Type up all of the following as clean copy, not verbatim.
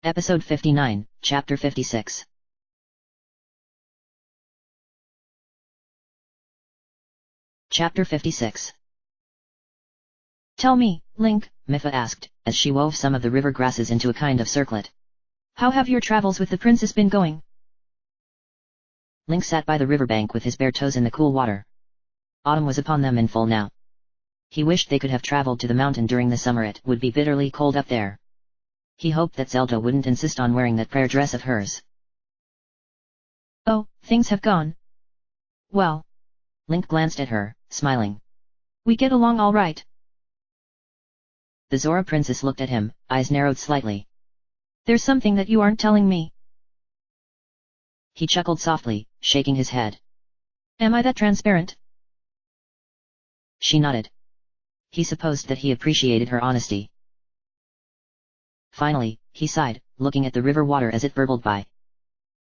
Episode 59, Chapter 56. Chapter 56. Tell me, Link, Mipha asked, as she wove some of the river grasses into a kind of circlet. How have your travels with the princess been going? Link sat by the riverbank with his bare toes in the cool water. Autumn was upon them in full now. He wished they could have traveled to the mountain during the summer. It would be bitterly cold up there. He hoped that Zelda wouldn't insist on wearing that prayer dress of hers. Oh, things have gone well. Link glanced at her, smiling. We get along all right. The Zora princess looked at him, eyes narrowed slightly. There's something that you aren't telling me. He chuckled softly, shaking his head. Am I that transparent? She nodded. He supposed that he appreciated her honesty. Finally, he sighed, looking at the river water as it burbled by.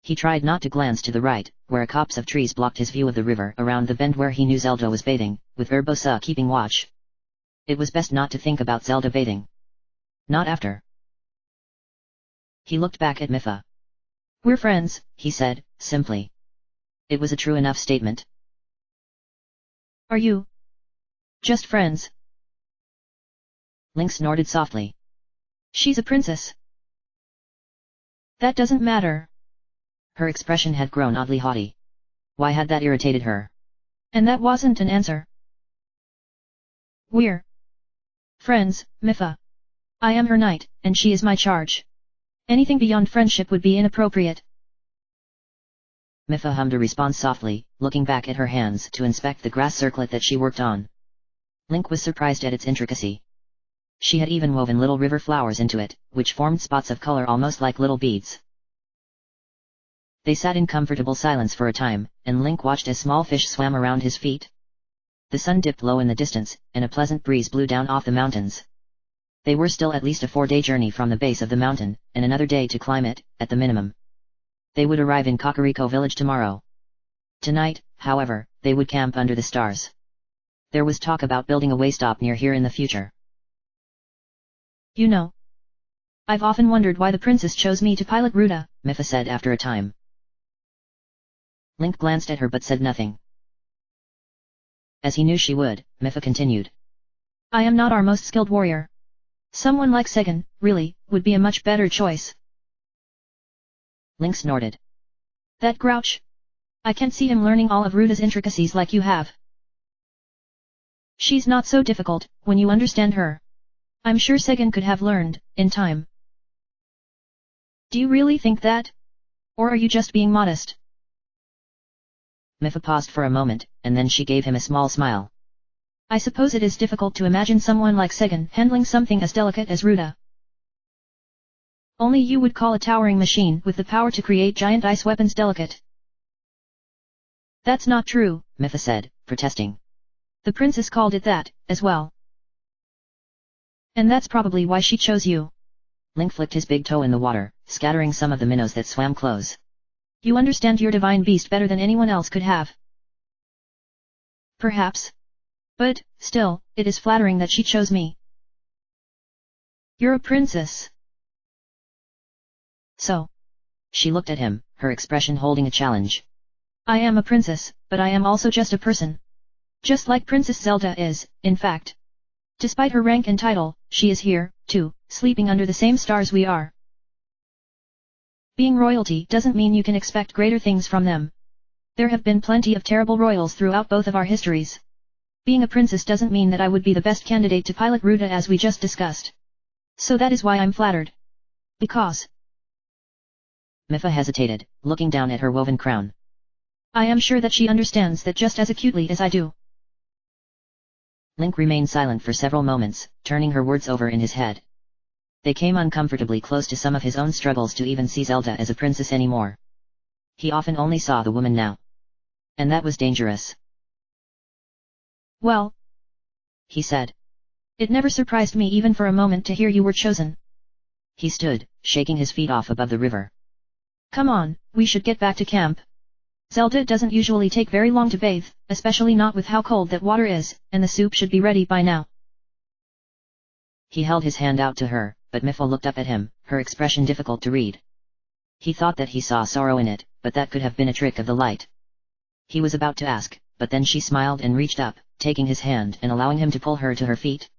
He tried not to glance to the right, where a copse of trees blocked his view of the river around the bend where he knew Zelda was bathing, with Urbosa keeping watch. It was best not to think about Zelda bathing. Not after. He looked back at Mipha. We're friends, he said, simply. It was a true enough statement. Are you just friends? Link snorted softly. She's a princess. That doesn't matter. Her expression had grown oddly haughty. Why had that irritated her? And that wasn't an answer. We're friends, Mipha. I am her knight, and she is my charge. Anything beyond friendship would be inappropriate. Mipha hummed a response softly, looking back at her hands to inspect the grass circlet that she worked on. Link was surprised at its intricacy. She had even woven little river flowers into it, which formed spots of color almost like little beads. They sat in comfortable silence for a time, and Link watched as small fish swam around his feet. The sun dipped low in the distance, and a pleasant breeze blew down off the mountains. They were still at least a 4-day journey from the base of the mountain, and another day to climb it, at the minimum. They would arrive in Kakariko village tomorrow. Tonight, however, they would camp under the stars. There was talk about building a way stop near here in the future. You know, I've often wondered why the princess chose me to pilot Ruta, Mipha said after a time. Link glanced at her but said nothing. As he knew she would, Mipha continued. I am not our most skilled warrior. Someone like Segan, really, would be a much better choice. Link snorted. That grouch? I can't see him learning all of Ruta's intricacies like you have. She's not so difficult, when you understand her. I'm sure Segan could have learned, in time. Do you really think that? Or are you just being modest? Mipha paused for a moment, and then she gave him a small smile. I suppose it is difficult to imagine someone like Segan handling something as delicate as Ruta. Only you would call a towering machine with the power to create giant ice weapons delicate. That's not true, Mipha said, protesting. The princess called it that, as well. And that's probably why she chose you. Link flicked his big toe in the water, scattering some of the minnows that swam close. You understand your divine beast better than anyone else could have. Perhaps. But, still, it is flattering that she chose me. You're a princess. So. She looked at him, her expression holding a challenge. I am a princess, but I am also just a person. Just like Princess Zelda is, in fact. Despite her rank and title, she is here, too, sleeping under the same stars we are. Being royalty doesn't mean you can expect greater things from them. There have been plenty of terrible royals throughout both of our histories. Being a princess doesn't mean that I would be the best candidate to pilot Ruta as we just discussed. So that is why I'm flattered. Because. Mipha hesitated, looking down at her woven crown. I am sure that she understands that just as acutely as I do. Link remained silent for several moments, turning her words over in his head. They came uncomfortably close to some of his own struggles to even see Zelda as a princess anymore. He often only saw the woman now. And that was dangerous. Well, he said. It never surprised me even for a moment to hear you were chosen. He stood, shaking his feet off above the river. Come on, we should get back to camp. Zelda doesn't usually take very long to bathe, especially not with how cold that water is, and the soup should be ready by now. He held his hand out to her, but Miffle looked up at him, her expression difficult to read. He thought that he saw sorrow in it, but that could have been a trick of the light. He was about to ask, but then she smiled and reached up, taking his hand and allowing him to pull her to her feet.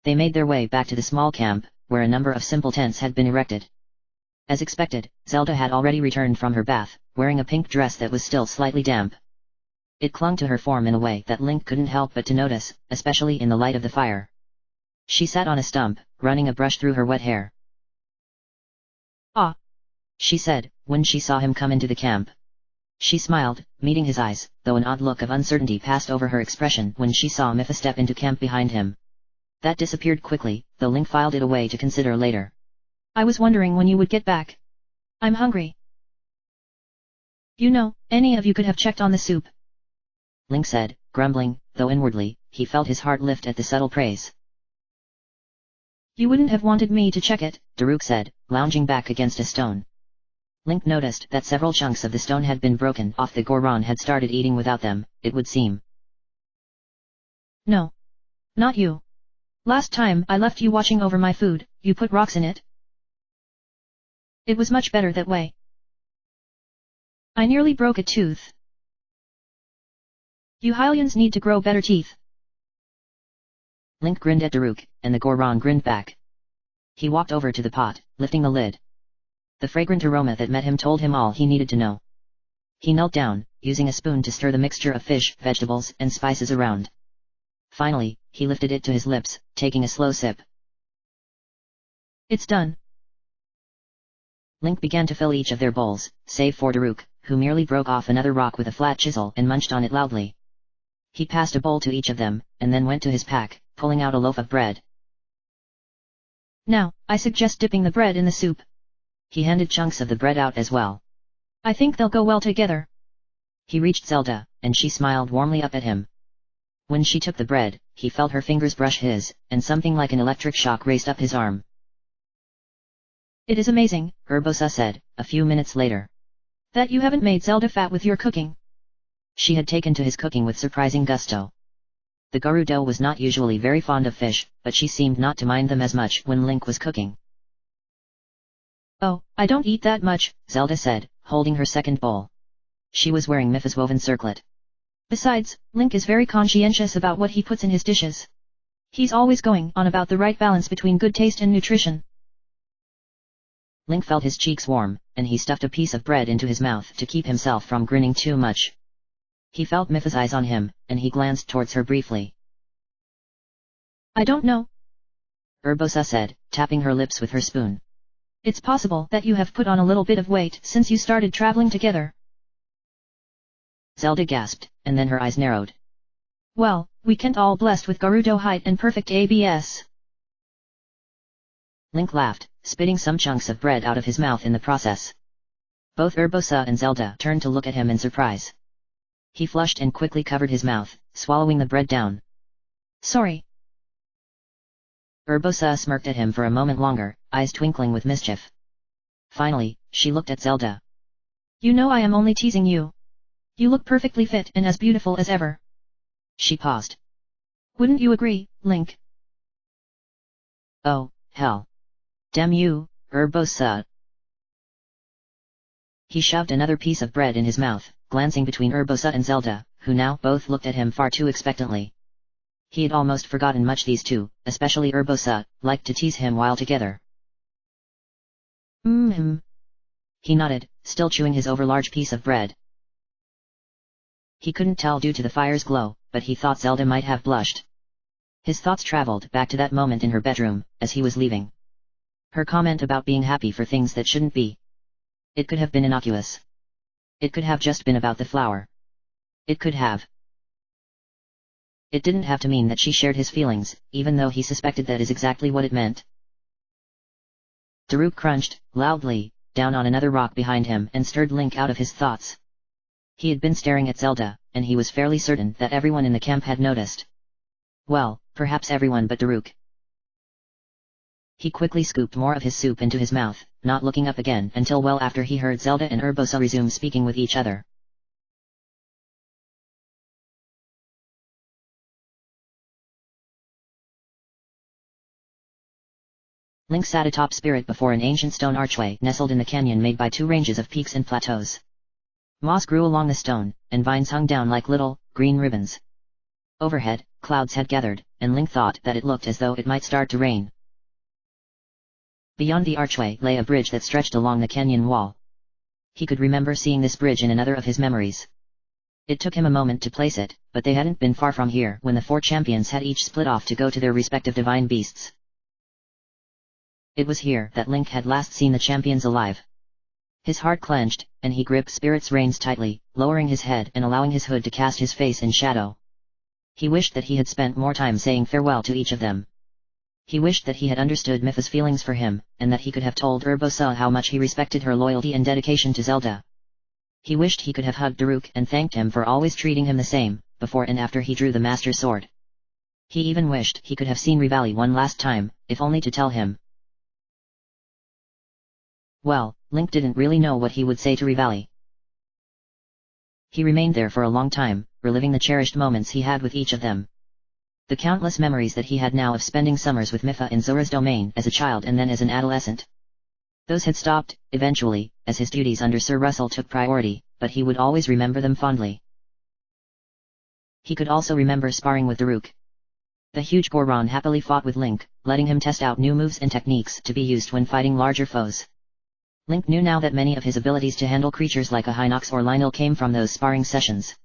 They made their way back to the small camp, where a number of simple tents had been erected. As expected, Zelda had already returned from her bath, wearing a pink dress that was still slightly damp. It clung to her form in a way that Link couldn't help but to notice, especially in the light of the fire. She sat on a stump, running a brush through her wet hair. "Ah," she said, when she saw him come into the camp. She smiled, meeting his eyes, though an odd look of uncertainty passed over her expression when she saw Mipha step into camp behind him. That disappeared quickly, though Link filed it away to consider later. "I was wondering when you would get back. I'm hungry. You know, any of you could have checked on the soup," Link said, grumbling, though inwardly, he felt his heart lift at the subtle praise. "You wouldn't have wanted me to check it," Daruk said, lounging back against a stone. Link noticed that several chunks of the stone had been broken off. The Goron had started eating without them, it would seem. "No. Not you. Last time I left you watching over my food, you put rocks in it. It was much better that way. I nearly broke a tooth. You Hylians need to grow better teeth." Link grinned at Daruk, and the Goron grinned back. He walked over to the pot, lifting the lid. The fragrant aroma that met him told him all he needed to know. He knelt down, using a spoon to stir the mixture of fish, vegetables, and spices around. Finally, he lifted it to his lips, taking a slow sip. "It's done." Link began to fill each of their bowls, save for Daruk, who merely broke off another rock with a flat chisel and munched on it loudly. He passed a bowl to each of them, and then went to his pack, pulling out a loaf of bread. "Now, I suggest dipping the bread in the soup." He handed chunks of the bread out as well. "I think they'll go well together." He reached Zelda, and she smiled warmly up at him. When she took the bread, he felt her fingers brush his, and something like an electric shock raced up his arm. "It is amazing," Urbosa said, a few minutes later. "That you haven't made Zelda fat with your cooking." She had taken to his cooking with surprising gusto. The Gerudo was not usually very fond of fish, but she seemed not to mind them as much when Link was cooking. "Oh, I don't eat that much," Zelda said, holding her second bowl. She was wearing Mipha's woven circlet. "Besides, Link is very conscientious about what he puts in his dishes. He's always going on about the right balance between good taste and nutrition." Link felt his cheeks warm, and he stuffed a piece of bread into his mouth to keep himself from grinning too much. He felt Mipha's eyes on him, and he glanced towards her briefly. "I don't know," Urbosa said, tapping her lips with her spoon. "It's possible that you have put on a little bit of weight since you started traveling together." Zelda gasped, and then her eyes narrowed. "Well, we can't all blessed with Gerudo height and perfect ABS." Link laughed, spitting some chunks of bread out of his mouth in the process. Both Urbosa and Zelda turned to look at him in surprise. He flushed and quickly covered his mouth, swallowing the bread down. "Sorry." Urbosa smirked at him for a moment longer, eyes twinkling with mischief. Finally, she looked at Zelda. "You know I am only teasing you. You look perfectly fit and as beautiful as ever." She paused. "Wouldn't you agree, Link?" "Oh, hell. Damn you, Urbosa." He shoved another piece of bread in his mouth, glancing between Urbosa and Zelda, who now both looked at him far too expectantly. He had almost forgotten much these two, especially Urbosa, liked to tease him while together. He nodded, still chewing his overlarge piece of bread. He couldn't tell due to the fire's glow, but he thought Zelda might have blushed. His thoughts traveled back to that moment in her bedroom, as he was leaving. Her comment about being happy for things that shouldn't be. It could have been innocuous. It could have just been about the flower. It could have. It didn't have to mean that she shared his feelings, even though he suspected that is exactly what it meant. Daruk crunched, loudly, down on another rock behind him and stirred Link out of his thoughts. He had been staring at Zelda, and he was fairly certain that everyone in the camp had noticed. Well, perhaps everyone but Daruk. He quickly scooped more of his soup into his mouth, not looking up again until well after he heard Zelda and Urbosa resume speaking with each other. Link sat atop Spirit before an ancient stone archway nestled in the canyon made by two ranges of peaks and plateaus. Moss grew along the stone, and vines hung down like little, green ribbons. Overhead, clouds had gathered, and Link thought that it looked as though it might start to rain. Beyond the archway lay a bridge that stretched along the canyon wall. He could remember seeing this bridge in another of his memories. It took him a moment to place it, but they hadn't been far from here when the four champions had each split off to go to their respective divine beasts. It was here that Link had last seen the champions alive. His heart clenched, and he gripped Spirit's reins tightly, lowering his head and allowing his hood to cast his face in shadow. He wished that he had spent more time saying farewell to each of them. He wished that he had understood Mipha's feelings for him, and that he could have told Urbosa how much he respected her loyalty and dedication to Zelda. He wished he could have hugged Daruk and thanked him for always treating him the same, before and after he drew the Master Sword. He even wished he could have seen Rivali one last time, if only to tell him. Well, Link didn't really know what he would say to Rivali. He remained there for a long time, reliving the cherished moments he had with each of them. The countless memories that he had now of spending summers with Mipha in Zora's domain as a child and then as an adolescent. Those had stopped, eventually, as his duties under Sir Russell took priority, but he would always remember them fondly. He could also remember sparring with Daruk. The huge Goron happily fought with Link, letting him test out new moves and techniques to be used when fighting larger foes. Link knew now that many of his abilities to handle creatures like a Hinox or Lynel came from those sparring sessions.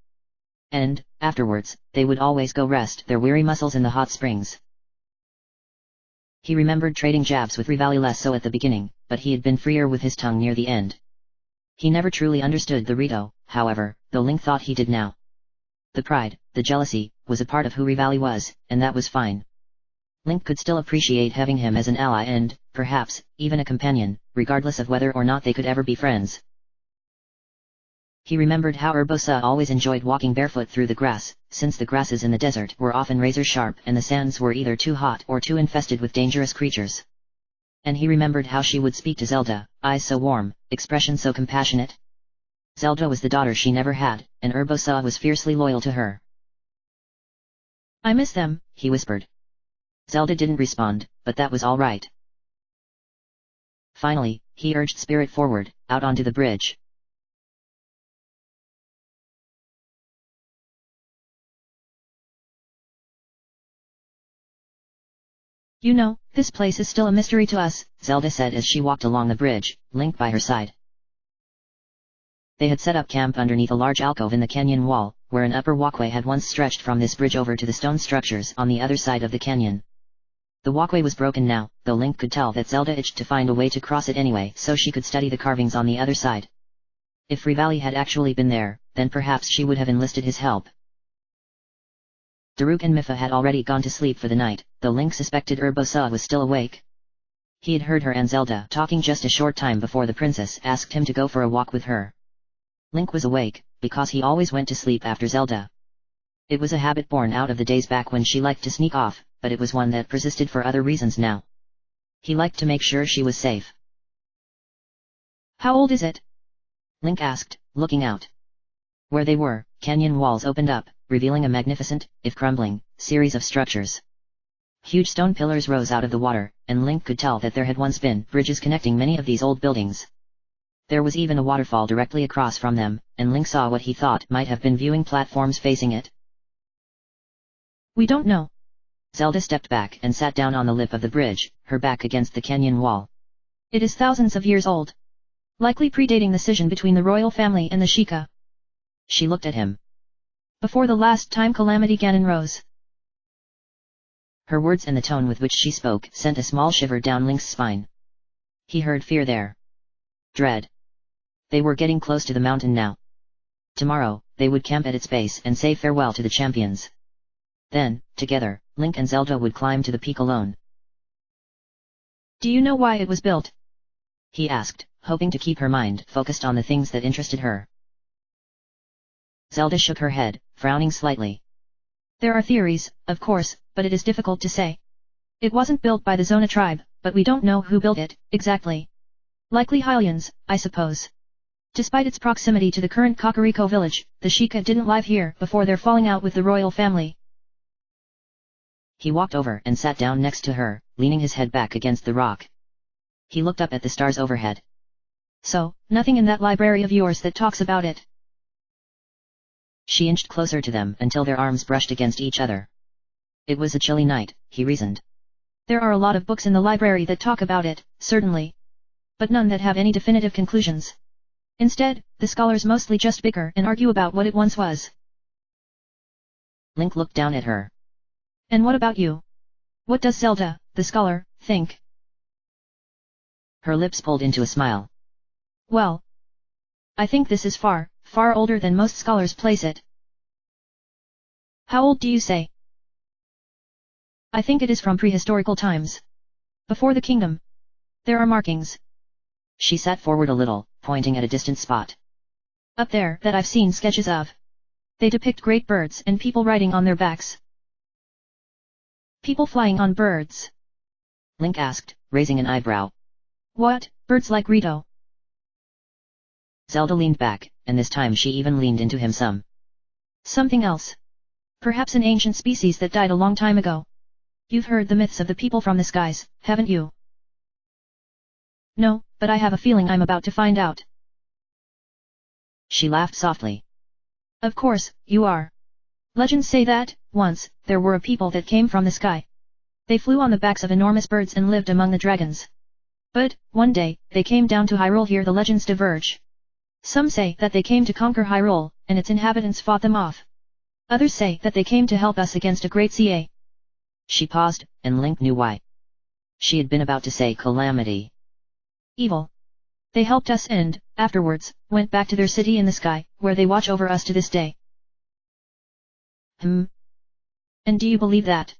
And, afterwards, they would always go rest their weary muscles in the hot springs. He remembered trading jabs with Rivali less so at the beginning, but he had been freer with his tongue near the end. He never truly understood the Rito, however, though Link thought he did now. The pride, the jealousy, was a part of who Rivali was, and that was fine. Link could still appreciate having him as an ally and, perhaps, even a companion, regardless of whether or not they could ever be friends. He remembered how Urbosa always enjoyed walking barefoot through the grass, since the grasses in the desert were often razor-sharp and the sands were either too hot or too infested with dangerous creatures. And he remembered how she would speak to Zelda, eyes so warm, expression so compassionate. Zelda was the daughter she never had, and Urbosa was fiercely loyal to her. "I miss them," he whispered. Zelda didn't respond, but that was all right. Finally, he urged Spirit forward, out onto the bridge. "You know, this place is still a mystery to us," Zelda said as she walked along the bridge, Link by her side. They had set up camp underneath a large alcove in the canyon wall, where an upper walkway had once stretched from this bridge over to the stone structures on the other side of the canyon. The walkway was broken now, though Link could tell that Zelda itched to find a way to cross it anyway so she could study the carvings on the other side. If Rivali had actually been there, then perhaps she would have enlisted his help. Daruk and Mipha had already gone to sleep for the night, though Link suspected Urbosa was still awake. He had heard her and Zelda talking just a short time before the princess asked him to go for a walk with her. Link was awake, because he always went to sleep after Zelda. It was a habit born out of the days back when she liked to sneak off, but it was one that persisted for other reasons now. He liked to make sure she was safe. "How old is it?" Link asked, looking out. Where they were, canyon walls opened up, revealing a magnificent, if crumbling, series of structures. Huge stone pillars rose out of the water, and Link could tell that there had once been bridges connecting many of these old buildings. There was even a waterfall directly across from them, and Link saw what he thought might have been viewing platforms facing it. "We don't know." Zelda stepped back and sat down on the lip of the bridge, her back against the canyon wall. "It is thousands of years old. Likely predating the scission between the royal family and the Sheikah." She looked at him. "Before the last time Calamity Ganon rose." Her words and the tone with which she spoke sent a small shiver down Link's spine. He heard fear there. Dread. They were getting close to the mountain now. Tomorrow, they would camp at its base and say farewell to the champions. Then, together, Link and Zelda would climb to the peak alone. "Do you know why it was built?" he asked, hoping to keep her mind focused on the things that interested her. Zelda shook her head, frowning slightly. "There are theories, of course, but it is difficult to say. It wasn't built by the Zona tribe, but we don't know who built it, exactly. Likely Hylians, I suppose. Despite its proximity to the current Kakariko village, the Sheikah didn't live here before their falling out with the royal family." He walked over and sat down next to her, leaning his head back against the rock. He looked up at the stars overhead. So, nothing in that library of yours that talks about it? She inched closer to them until their arms brushed against each other. It was a chilly night, he reasoned. There are a lot of books in the library that talk about it, certainly. But none that have any definitive conclusions. Instead, the scholars mostly just bicker and argue about what it once was. Link looked down at her. And what about you? What does Zelda, the scholar, think? Her lips pulled into a smile. Well, I think this is far, far older than most scholars place it. How old do you say? I think it is from prehistorical times. Before the kingdom. There are markings. She sat forward a little, pointing at a distant spot. Up there that I've seen sketches of. They depict great birds and people riding on their backs. People flying on birds? Link asked, raising an eyebrow. What, birds like Rito? Zelda leaned back, and this time she even leaned into him some. Something else. Perhaps an ancient species that died a long time ago. You've heard the myths of the people from the skies, haven't you? No, but I have a feeling I'm about to find out. She laughed softly. Of course, you are. Legends say that, once, there were a people that came from the sky. They flew on the backs of enormous birds and lived among the dragons. But, one day, they came down to Hyrule. Here the legends diverge. Some say that they came to conquer Hyrule, and its inhabitants fought them off. Others say that they came to help us against a great CA. She paused, and Link knew why. She had been about to say calamity. Evil. They helped us and, afterwards, went back to their city in the sky, where they watch over us to this day. And do you believe that?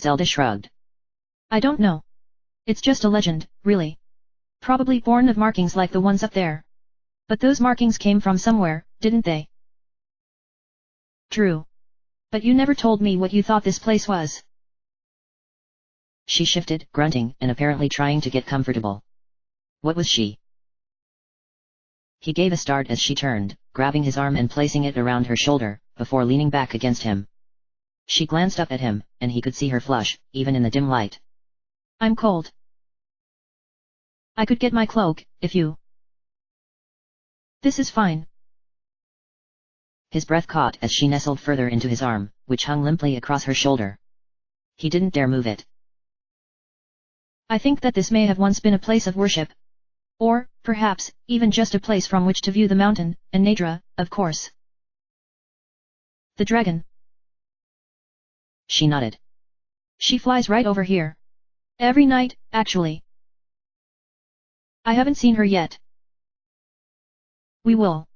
Zelda shrugged. I don't know. It's just a legend, really. Probably born of markings like the ones up there. But those markings came from somewhere, didn't they? True. But you never told me what you thought this place was. She shifted, grunting, and apparently trying to get comfortable. What was she? He gave a start as she turned, grabbing his arm and placing it around her shoulder, before leaning back against him. She glanced up at him, and he could see her flush, even in the dim light. I'm cold. I could get my cloak, if you... This is fine. His breath caught as she nestled further into his arm, which hung limply across her shoulder. He didn't dare move it. I think that this may have once been a place of worship. Or, perhaps, even just a place from which to view the mountain, and Nadra, of course. The dragon. She nodded. She flies right over here. Every night, actually. I haven't seen her yet. We will.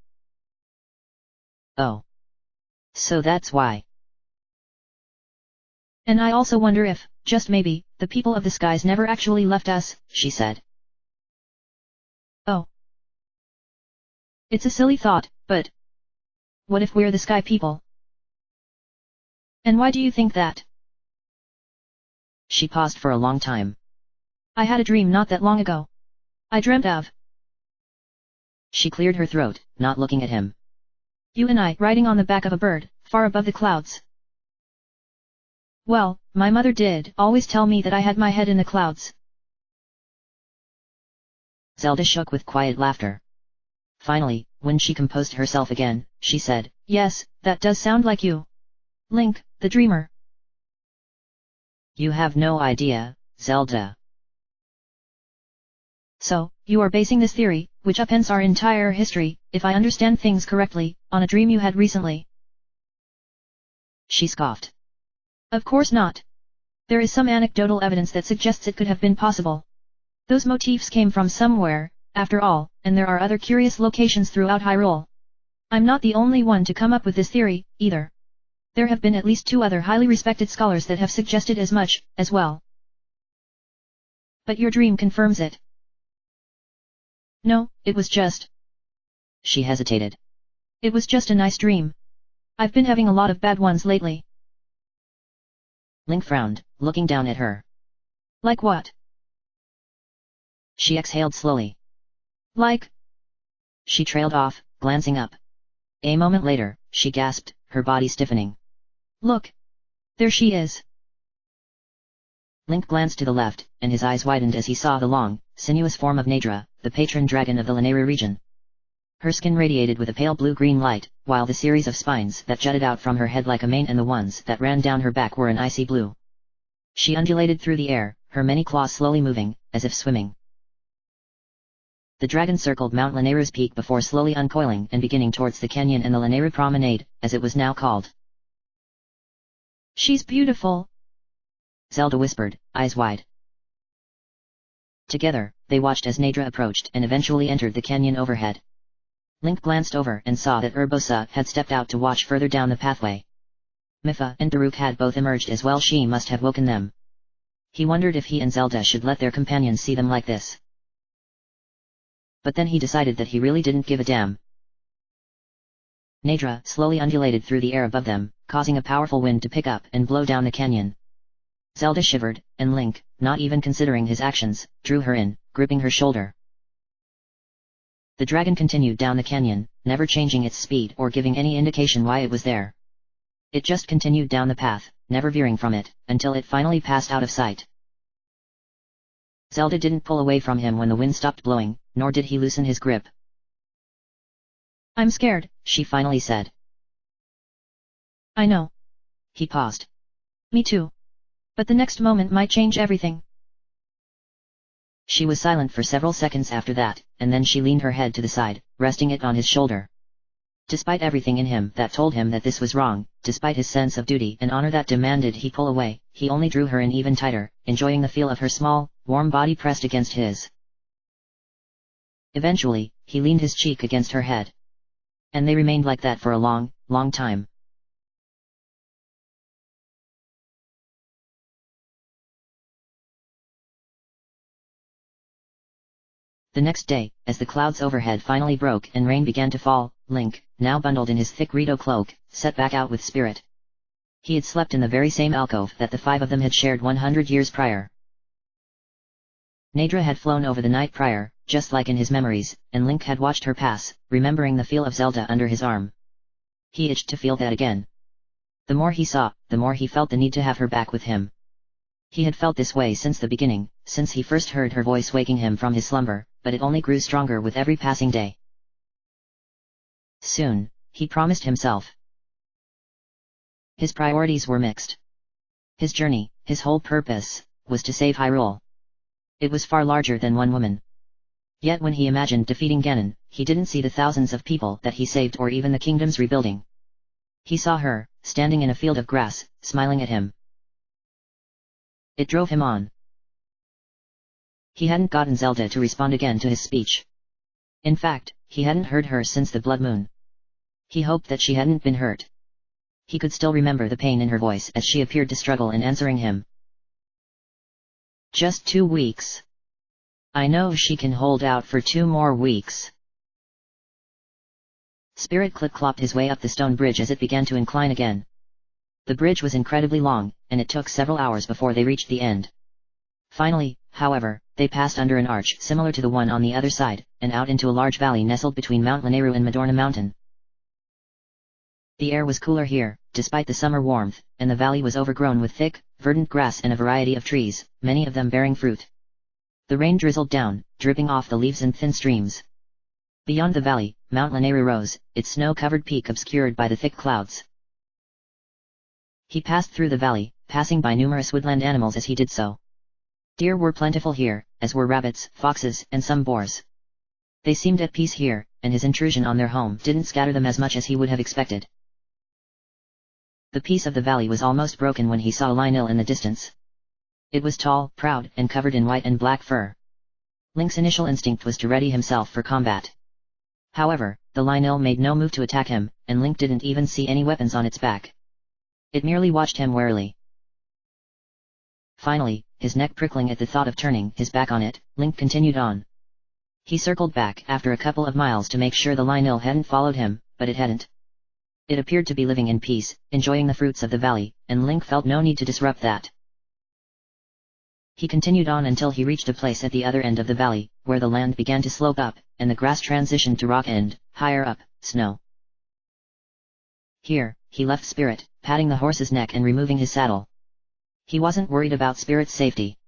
Oh. So that's why. And I also wonder if, just maybe, the people of the skies never actually left us, she said. Oh. It's a silly thought, but... what if we're the sky people? And why do you think that? She paused for a long time. I had a dream not that long ago. I dreamt of... She cleared her throat, not looking at him. You and I riding on the back of a bird, far above the clouds. Well, my mother did always tell me that I had my head in the clouds. Zelda shook with quiet laughter. Finally, when she composed herself again, she said, Yes, that does sound like you. Link, the dreamer. You have no idea, Zelda. So, you are basing this theory, which upends our entire history, if I understand things correctly, on a dream you had recently. She scoffed. Of course not. There is some anecdotal evidence that suggests it could have been possible. Those motifs came from somewhere, after all, and there are other curious locations throughout Hyrule. I'm not the only one to come up with this theory, either. There have been at least 2 other highly respected scholars that have suggested as much, as well. But your dream confirms it. No, it was just... She hesitated. It was just a nice dream. I've been having a lot of bad ones lately. Link frowned, looking down at her. Like what? She exhaled slowly. Like... She trailed off, glancing up. A moment later, she gasped, her body stiffening. Look! There she is. Link glanced to the left, and his eyes widened as he saw the long, sinuous form of Nadra, the patron dragon of the Lanayru region. Her skin radiated with a pale blue-green light, while the series of spines that jutted out from her head like a mane and the ones that ran down her back were an icy blue. She undulated through the air, her many claws slowly moving, as if swimming. The dragon circled Mount Lanayru's peak before slowly uncoiling and beginning towards the canyon and the Lanayru Promenade, as it was now called. "She's beautiful," Zelda whispered, eyes wide. Together, they watched as Nadra approached and eventually entered the canyon overhead. Link glanced over and saw that Urbosa had stepped out to watch further down the pathway. Mipha and Daruk had both emerged as well. She must have woken them. He wondered if he and Zelda should let their companions see them like this. But then he decided that he really didn't give a damn. Nadra slowly undulated through the air above them, causing a powerful wind to pick up and blow down the canyon. Zelda shivered, and Link, not even considering his actions, drew her in, gripping her shoulder. The dragon continued down the canyon, never changing its speed or giving any indication why it was there. It just continued down the path, never veering from it, until it finally passed out of sight. Zelda didn't pull away from him when the wind stopped blowing, nor did he loosen his grip. "I'm scared," she finally said. "I know." He paused. "Me too. But the next moment might change everything." She was silent for several seconds after that, and then she leaned her head to the side, resting it on his shoulder. Despite everything in him that told him that this was wrong, despite his sense of duty and honor that demanded he pull away, he only drew her in even tighter, enjoying the feel of her small, warm body pressed against his. Eventually, he leaned his cheek against her head. And they remained like that for a long, long time. The next day, as the clouds overhead finally broke and rain began to fall, Link, now bundled in his thick Rito cloak, set back out with Spirit. He had slept in the very same alcove that the five of them had shared 100 years prior. Nadra had flown over the night prior, just like in his memories, and Link had watched her pass, remembering the feel of Zelda under his arm. He itched to feel that again. The more he saw, the more he felt the need to have her back with him. He had felt this way since the beginning, since he first heard her voice waking him from his slumber, but it only grew stronger with every passing day. Soon, he promised himself. His priorities were mixed. His journey, his whole purpose, was to save Hyrule. It was far larger than one woman. Yet when he imagined defeating Ganon, he didn't see the thousands of people that he saved or even the kingdom's rebuilding. He saw her, standing in a field of grass, smiling at him. It drove him on. He hadn't gotten Zelda to respond again to his speech. In fact, he hadn't heard her since the blood moon. He hoped that she hadn't been hurt. He could still remember the pain in her voice as she appeared to struggle in answering him. "Just 2 weeks. I know she can hold out for 2 more weeks." Spirit clip-clopped his way up the stone bridge as it began to incline again. The bridge was incredibly long, and it took several hours before they reached the end. Finally, however, they passed under an arch similar to the one on the other side, and out into a large valley nestled between Mount Lanayru and Madorna Mountain. The air was cooler here, despite the summer warmth, and the valley was overgrown with thick, verdant grass and a variety of trees, many of them bearing fruit. The rain drizzled down, dripping off the leaves in thin streams. Beyond the valley, Mount Lanayru rose, its snow-covered peak obscured by the thick clouds. He passed through the valley, passing by numerous woodland animals as he did so. Deer were plentiful here, as were rabbits, foxes, and some boars. They seemed at peace here, and his intrusion on their home didn't scatter them as much as he would have expected. The peace of the valley was almost broken when he saw Lionel in the distance. It was tall, proud, and covered in white and black fur. Link's initial instinct was to ready himself for combat. However, the Lionel made no move to attack him, and Link didn't even see any weapons on its back. It merely watched him warily. Finally, his neck prickling at the thought of turning his back on it, Link continued on. He circled back after a couple of miles to make sure the Lionel hadn't followed him, but it hadn't. It appeared to be living in peace, enjoying the fruits of the valley, and Link felt no need to disrupt that. He continued on until he reached a place at the other end of the valley, where the land began to slope up, and the grass transitioned to rock and, higher up, snow. Here, he left Spirit, patting the horse's neck and removing his saddle. He wasn't worried about Spirit's safety.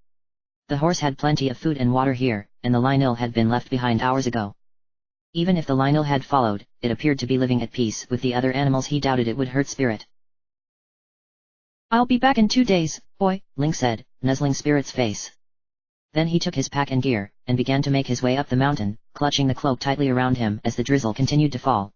The horse had plenty of food and water here, and the Lionel had been left behind hours ago. Even if the Lionel had followed, it appeared to be living at peace with the other animals. He doubted it would hurt Spirit. "I'll be back in 2 days, boy," Link said, nuzzling Spirit's face. Then he took his pack and gear, and began to make his way up the mountain, clutching the cloak tightly around him as the drizzle continued to fall.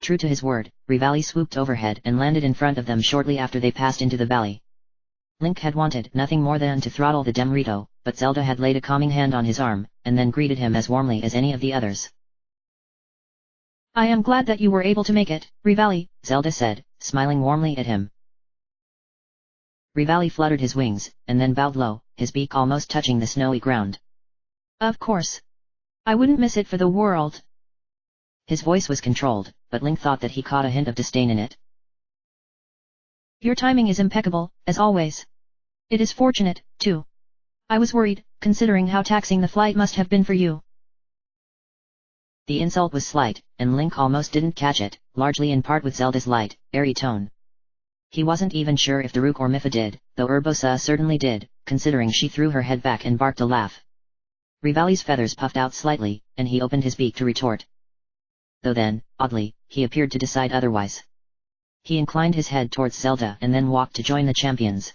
True to his word, Rivali swooped overhead and landed in front of them shortly after they passed into the valley. Link had wanted nothing more than to throttle the Demrito, but Zelda had laid a calming hand on his arm, and then greeted him as warmly as any of the others. "I am glad that you were able to make it, Rivali," Zelda said, smiling warmly at him. Rivali fluttered his wings, and then bowed low, his beak almost touching the snowy ground. "Of course. I wouldn't miss it for the world." His voice was controlled, but Link thought that he caught a hint of disdain in it. "Your timing is impeccable, as always. It is fortunate, too. I was worried, considering how taxing the flight must have been for you." The insult was slight, and Link almost didn't catch it, largely in part with Zelda's light, airy tone. He wasn't even sure if Daruk or Mipha did, though Urbosa certainly did, considering she threw her head back and barked a laugh. Rivali's feathers puffed out slightly, and he opened his beak to retort. Though then, oddly, he appeared to decide otherwise. He inclined his head towards Zelda and then walked to join the champions.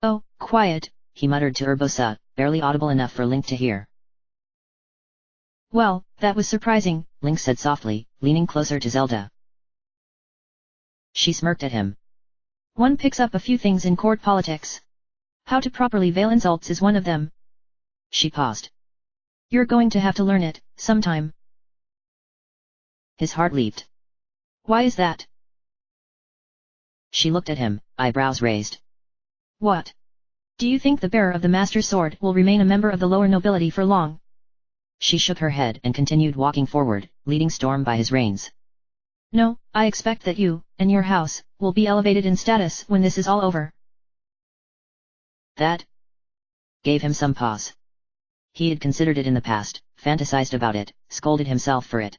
"Oh, quiet," he muttered to Urbosa, barely audible enough for Link to hear. "Well, that was surprising," Link said softly, leaning closer to Zelda. She smirked at him. "One picks up a few things in court politics. How to properly veil insults is one of them." She paused. "You're going to have to learn it, sometime." His heart leaped. "Why is that?" She looked at him, eyebrows raised. "What? Do you think the bearer of the Master Sword will remain a member of the lower nobility for long?" She shook her head and continued walking forward, leading Storm by his reins. "No, I expect that you, and your house, will be elevated in status when this is all over." That gave him some pause. He had considered it in the past, fantasized about it, scolded himself for it.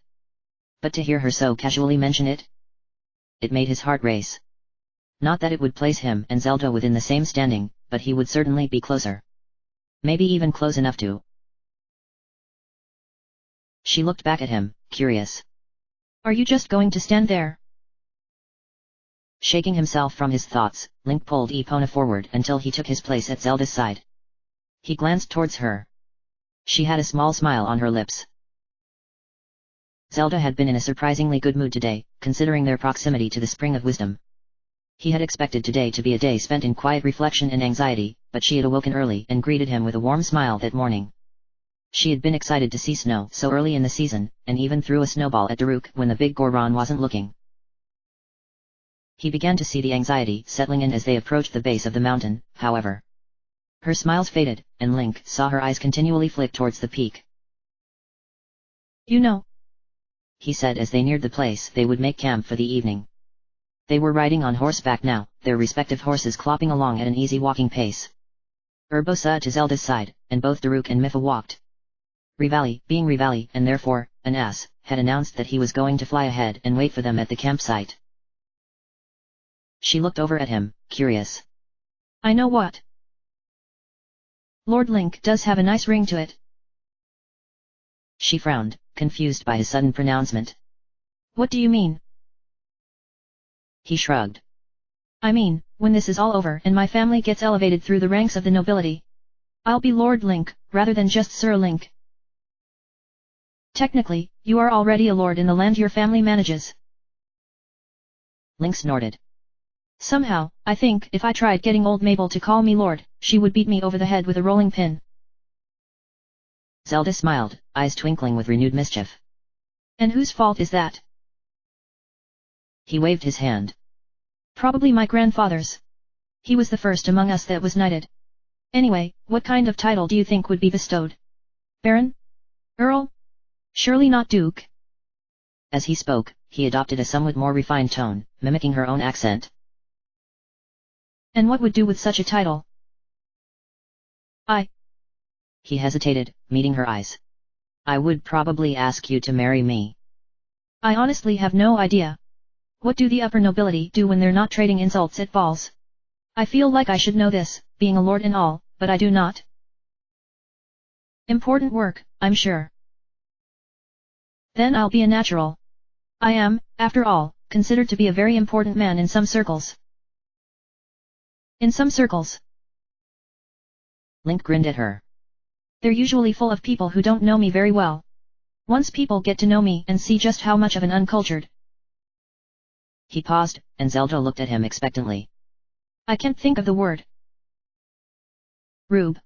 But to hear her so casually mention it? It made his heart race. Not that it would place him and Zelda within the same standing, but he would certainly be closer. Maybe even close enough to. She looked back at him, curious. "Are you just going to stand there?" Shaking himself from his thoughts, Link pulled Epona forward until he took his place at Zelda's side. He glanced towards her. She had a small smile on her lips. Zelda had been in a surprisingly good mood today, considering their proximity to the Spring of Wisdom. He had expected today to be a day spent in quiet reflection and anxiety, but she had awoken early and greeted him with a warm smile that morning. She had been excited to see snow so early in the season, and even threw a snowball at Daruk when the big Goron wasn't looking. He began to see the anxiety settling in as they approached the base of the mountain, however. Her smiles faded, and Link saw her eyes continually flick towards the peak. "You know," he said as they neared the place they would make camp for the evening. They were riding on horseback now, their respective horses clopping along at an easy walking pace. Urbosa to Zelda's side, and both Daruk and Mipha walked. Rivali, being Rivali and therefore an ass, had announced that he was going to fly ahead and wait for them at the campsite. She looked over at him, curious. "I know what. Lord Link does have a nice ring to it." She frowned, confused by his sudden pronouncement. "What do you mean?" He shrugged. "I mean, when this is all over and my family gets elevated through the ranks of the nobility, I'll be Lord Link, rather than just Sir Link. Technically, you are already a lord in the land your family manages." Link snorted. "Somehow, I think if I tried getting old Mabel to call me Lord, she would beat me over the head with a rolling pin." Zelda smiled, eyes twinkling with renewed mischief. "And whose fault is that?" He waved his hand. "Probably my grandfather's. He was the first among us that was knighted. Anyway, what kind of title do you think would be bestowed? Baron? Earl? Surely not Duke." As he spoke, he adopted a somewhat more refined tone, mimicking her own accent. "And what would do with such a title?" He hesitated, meeting her eyes. I would probably ask you to marry me. I honestly have no idea. What do the upper nobility do when they're not trading insults at balls? I feel like I should know this, being a lord and all, but I do not. Important work, I'm sure. Then I'll be a natural. I am, after all, considered to be a very important man in some circles. In some circles. Link grinned at her. They're usually full of people who don't know me very well. Once people get to know me and see just how much of an uncultured. He paused, and Zelda looked at him expectantly. I can't think of the word. Rube.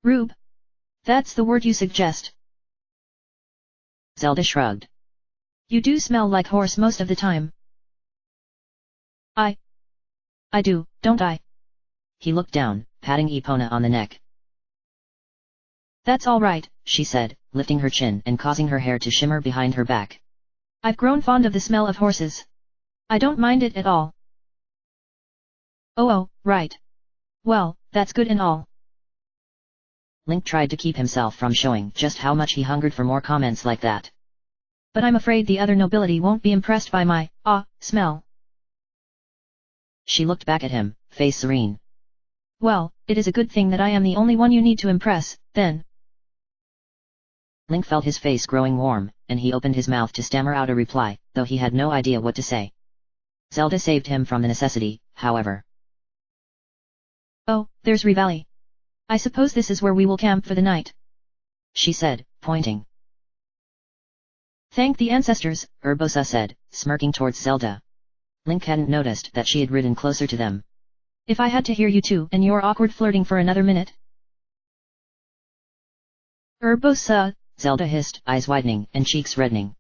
Rube. That's the word you suggest. Zelda shrugged. You do smell like horse most of the time. I do, don't I? He looked down, patting Epona on the neck. That's all right, she said, lifting her chin and causing her hair to shimmer behind her back. I've grown fond of the smell of horses. I don't mind it at all. Oh, right. Well, that's good and all. Link tried to keep himself from showing just how much he hungered for more comments like that. But I'm afraid the other nobility won't be impressed by my, smell. She looked back at him, face serene. Well, it is a good thing that I am the only one you need to impress, then. Link felt his face growing warm, and he opened his mouth to stammer out a reply, though he had no idea what to say. Zelda saved him from the necessity, however. Oh, there's Rivali. I suppose this is where we will camp for the night. She said, pointing. Thank the ancestors, Urbosa said, smirking towards Zelda. Link hadn't noticed that she had ridden closer to them. If I had to hear you two and your awkward flirting for another minute. Urbosa, Zelda hissed, eyes widening and cheeks reddening.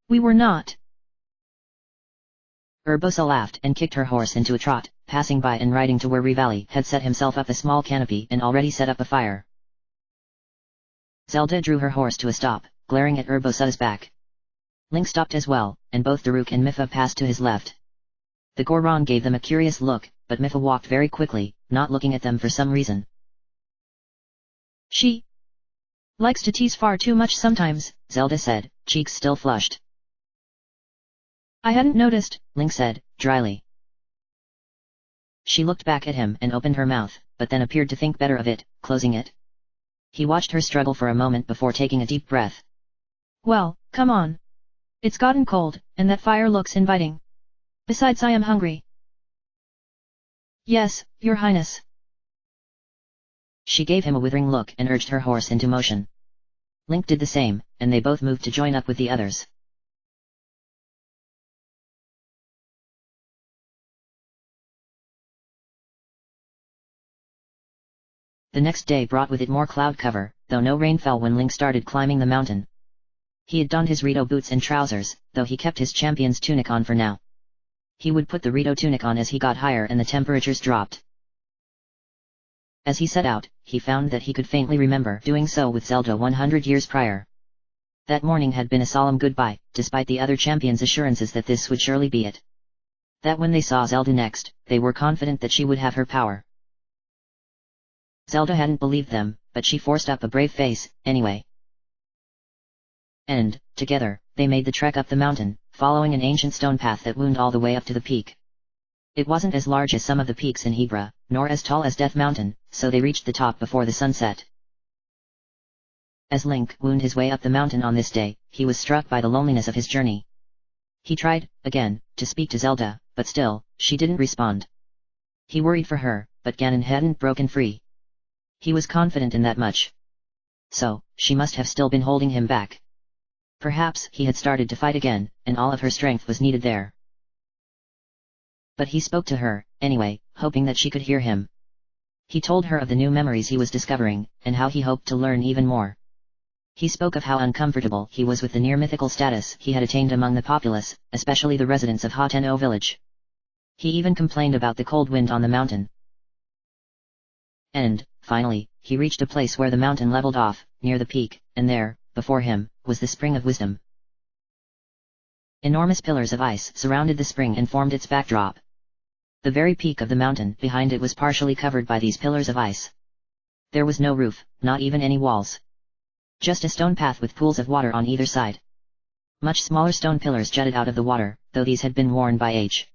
We were not. Urbosa laughed and kicked her horse into a trot, passing by and riding to where Rivali had set himself up a small canopy and already set up a fire. Zelda drew her horse to a stop, glaring at Urbosa's back. Link stopped as well, and both Daruk and Mipha passed to his left. The Goron gave them a curious look, but Mipha walked very quickly, not looking at them for some reason. She likes to tease far too much sometimes, Zelda said, cheeks still flushed. I hadn't noticed, Link said, dryly. She looked back at him and opened her mouth, but then appeared to think better of it, closing it. He watched her struggle for a moment before taking a deep breath. Well, come on. It's gotten cold, and that fire looks inviting. Besides, I am hungry. Yes, Your Highness. She gave him a withering look and urged her horse into motion. Link did the same, and they both moved to join up with the others. The next day brought with it more cloud cover, though no rain fell when Link started climbing the mountain. He had donned his Rito boots and trousers, though he kept his champion's tunic on for now. He would put the Rito tunic on as he got higher and the temperatures dropped. As he set out, he found that he could faintly remember doing so with Zelda 100 years prior. That morning had been a solemn goodbye, despite the other champions' assurances that this would surely be it. That when they saw Zelda next, they were confident that she would have her power. Zelda hadn't believed them, but she forced up a brave face, anyway. And, together, they made the trek up the mountain, following an ancient stone path that wound all the way up to the peak. It wasn't as large as some of the peaks in Hebra, nor as tall as Death Mountain, so they reached the top before the sun set. As Link wound his way up the mountain on this day, he was struck by the loneliness of his journey. He tried, again, to speak to Zelda, but still, she didn't respond. He worried for her, but Ganon hadn't broken free. He was confident in that much. So, she must have still been holding him back. Perhaps he had started to fight again, and all of her strength was needed there. But he spoke to her, anyway, hoping that she could hear him. He told her of the new memories he was discovering, and how he hoped to learn even more. He spoke of how uncomfortable he was with the near-mythical status he had attained among the populace, especially the residents of Ha-Ten-O village. He even complained about the cold wind on the mountain. And, finally, he reached a place where the mountain leveled off, near the peak, and there, before him, was the Spring of Wisdom. Enormous pillars of ice surrounded the spring and formed its backdrop. The very peak of the mountain behind it was partially covered by these pillars of ice. There was no roof, not even any walls. Just a stone path with pools of water on either side. Much smaller stone pillars jutted out of the water, though these had been worn by age.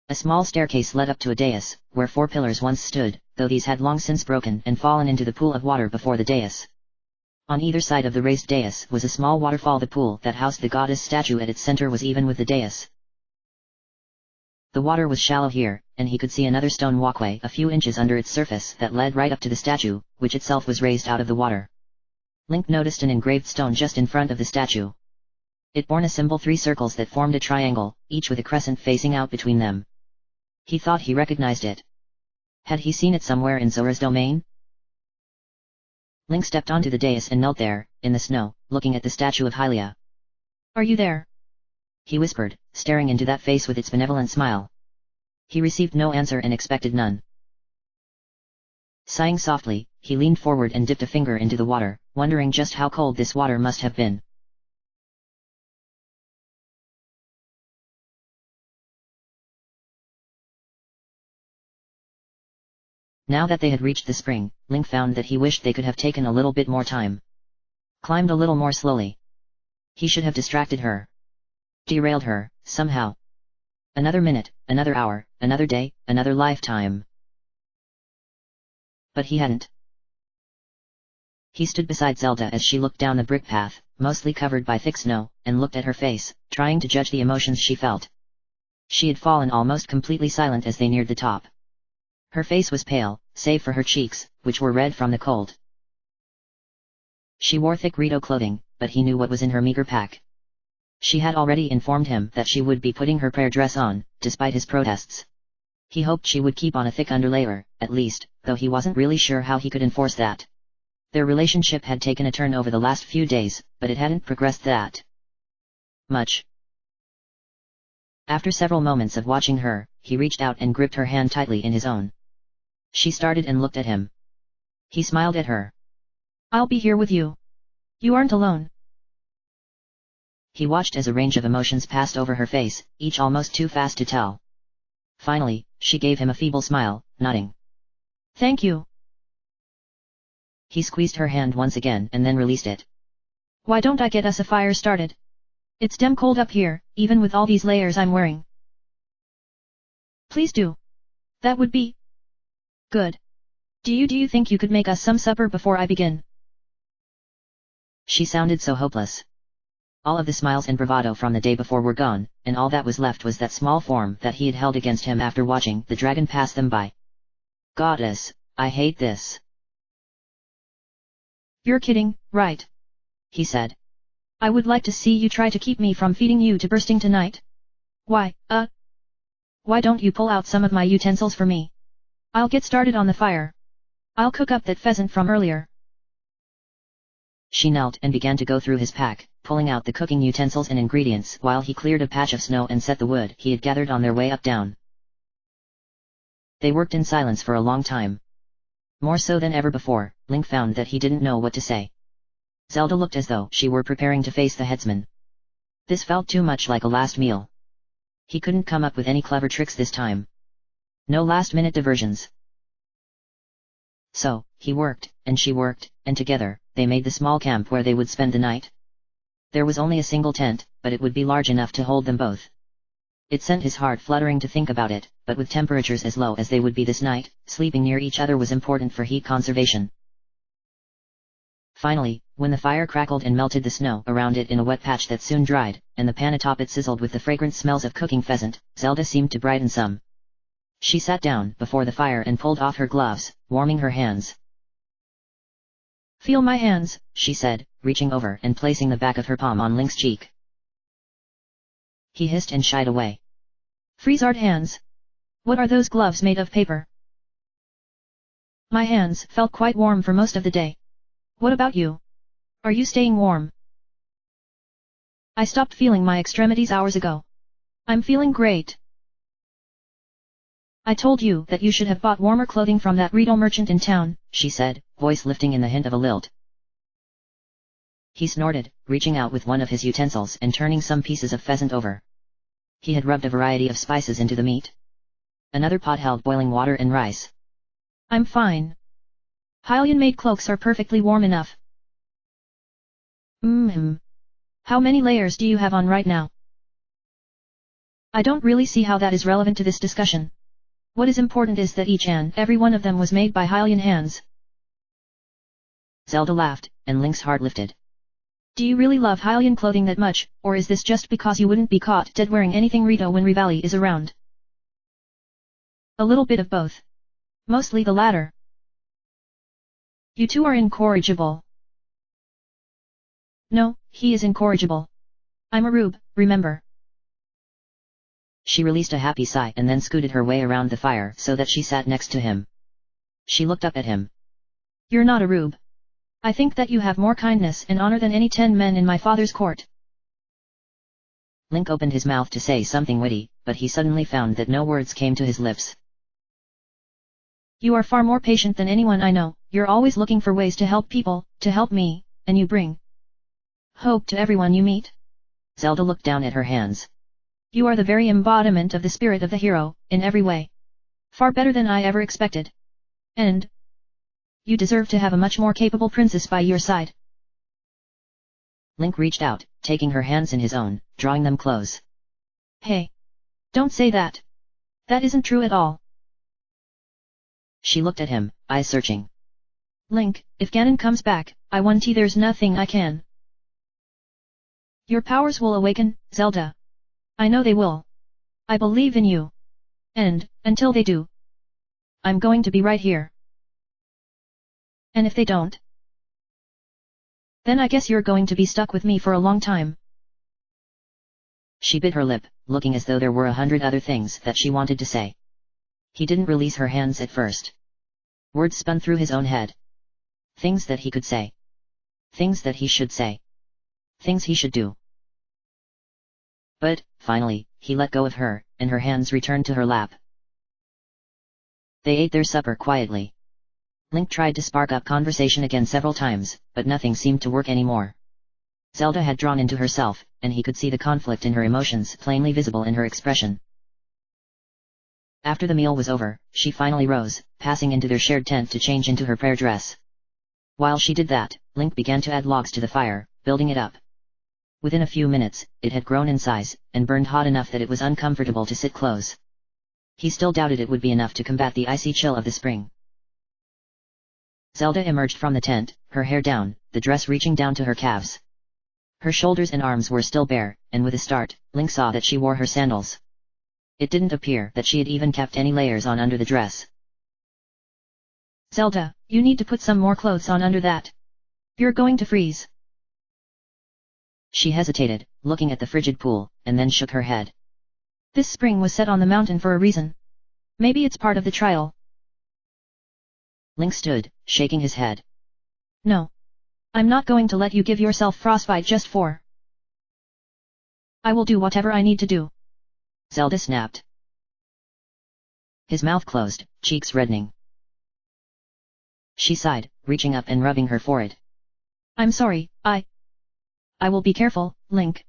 A small staircase led up to a dais, where 4 pillars once stood, though these had long since broken and fallen into the pool of water before the dais. On either side of the raised dais was a small waterfall. The pool that housed the goddess statue at its center was even with the dais. The water was shallow here, and he could see another stone walkway a few inches under its surface that led right up to the statue, which itself was raised out of the water. Link noticed an engraved stone just in front of the statue. It bore a symbol 3 circles that formed a triangle, each with a crescent facing out between them. He thought he recognized it. Had he seen it somewhere in Zora's domain? Link stepped onto the dais and knelt there, in the snow, looking at the statue of Hylia. "Are you there?" he whispered, staring into that face with its benevolent smile. He received no answer and expected none. Sighing softly, he leaned forward and dipped a finger into the water, wondering just how cold this water must have been. Now that they had reached the spring, Link found that he wished they could have taken a little bit more time. Climbed a little more slowly. He should have distracted her. Derailed her, somehow. Another minute, another hour, another day, another lifetime. But he hadn't. He stood beside Zelda as she looked down the brick path, mostly covered by thick snow, and looked at her face, trying to judge the emotions she felt. She had fallen almost completely silent as they neared the top. Her face was pale, save for her cheeks, which were red from the cold. She wore thick Rito clothing, but he knew what was in her meager pack. She had already informed him that she would be putting her prayer dress on, despite his protests. He hoped she would keep on a thick underlayer, at least, though he wasn't really sure how he could enforce that. Their relationship had taken a turn over the last few days, but it hadn't progressed that much. After several moments of watching her, he reached out and gripped her hand tightly in his own. She started and looked at him. He smiled at her. "I'll be here with you. You aren't alone." He watched as a range of emotions passed over her face, each almost too fast to tell. Finally, she gave him a feeble smile, nodding. "Thank you." He squeezed her hand once again and then released it. "Why don't I get us a fire started? It's damn cold up here, even with all these layers I'm wearing." "Please do. That would be good. Do you think you could make us some supper before I begin?" She sounded so hopeless. All of the smiles and bravado from the day before were gone, and all that was left was that small form that he had held against him after watching the dragon pass them by. "Goddess, I hate this." "You're kidding, right?" he said. "I would like to see you try to keep me from feeding you to bursting tonight. Why don't you pull out some of my utensils for me? I'll get started on the fire. I'll cook up that pheasant from earlier." She knelt and began to go through his pack, pulling out the cooking utensils and ingredients while he cleared a patch of snow and set the wood he had gathered on their way up down. They worked in silence for a long time. More so than ever before, Link found that he didn't know what to say. Zelda looked as though she were preparing to face the headsman. This felt too much like a last meal. He couldn't come up with any clever tricks this time. No last-minute diversions. So, he worked, and she worked, and together, they made the small camp where they would spend the night. There was only a single tent, but it would be large enough to hold them both. It sent his heart fluttering to think about it, but with temperatures as low as they would be this night, sleeping near each other was important for heat conservation. Finally, when the fire crackled and melted the snow around it in a wet patch that soon dried, and the pan atop it sizzled with the fragrant smells of cooking pheasant, Zelda seemed to brighten some. She sat down before the fire and pulled off her gloves, warming her hands. "Feel my hands," she said, reaching over and placing the back of her palm on Link's cheek. He hissed and shied away. "Freezard hands. What are those gloves made of, paper?" "My hands felt quite warm for most of the day. What about you? Are you staying warm?" "I stopped feeling my extremities hours ago. I'm feeling great." "I told you that you should have bought warmer clothing from that Rito merchant in town," she said, voice lifting in the hint of a lilt. He snorted, reaching out with one of his utensils and turning some pieces of pheasant over. He had rubbed a variety of spices into the meat. Another pot held boiling water and rice. "I'm fine. Hylian-made cloaks are perfectly warm enough. How many layers do you have on right now? I don't really see how that is relevant to this discussion. What is important is that each and every one of them was made by Hylian hands. Zelda laughed, and Link's heart lifted. Do you really love Hylian clothing that much, or is this just because you wouldn't be caught dead wearing anything Rito when Rivali is around? A little bit of both. Mostly the latter. You two are incorrigible. No, he is incorrigible. I'm a rube, remember? She released a happy sigh and then scooted her way around the fire so that she sat next to him. She looked up at him. You're not a rube. I think that you have more kindness and honor than any 10 men in my father's court. Link opened his mouth to say something witty, but he suddenly found that no words came to his lips. You are far more patient than anyone I know, you're always looking for ways to help people, to help me, and you bring hope to everyone you meet. Zelda looked down at her hands. You are the very embodiment of the spirit of the hero, in every way. Far better than I ever expected. And you deserve to have a much more capable princess by your side. Link reached out, taking her hands in his own, drawing them close. Hey! Don't say that! That isn't true at all. She looked at him, eyes searching. Link, if Ganon comes back, I want there's nothing I can. Your powers will awaken, Zelda. I know they will. I believe in you. And, until they do, I'm going to be right here. And if they don't, then I guess you're going to be stuck with me for a long time. She bit her lip, looking as though there were 100 other things that she wanted to say. He didn't release her hands at first. Words spun through his own head. Things that he could say. Things that he should say. Things he should do. But, finally, he let go of her, and her hands returned to her lap. They ate their supper quietly. Link tried to spark up conversation again several times, but nothing seemed to work anymore. Zelda had drawn into herself, and he could see the conflict in her emotions plainly visible in her expression. After the meal was over, she finally rose, passing into their shared tent to change into her prayer dress. While she did that, Link began to add logs to the fire, building it up. Within a few minutes, it had grown in size, and burned hot enough that it was uncomfortable to sit close. He still doubted it would be enough to combat the icy chill of the spring. Zelda emerged from the tent, her hair down, the dress reaching down to her calves. Her shoulders and arms were still bare, and with a start, Link saw that she wore her sandals. It didn't appear that she had even kept any layers on under the dress. Zelda, you need to put some more clothes on under that. You're going to freeze. She hesitated, looking at the frigid pool, and then shook her head. This spring was set on the mountain for a reason. Maybe it's part of the trial. Link stood, shaking his head. No. I'm not going to let you give yourself frostbite just for. I will do whatever I need to do. Zelda snapped. His mouth closed, cheeks reddening. She sighed, reaching up and rubbing her forehead. I'm sorry, I will be careful, Link.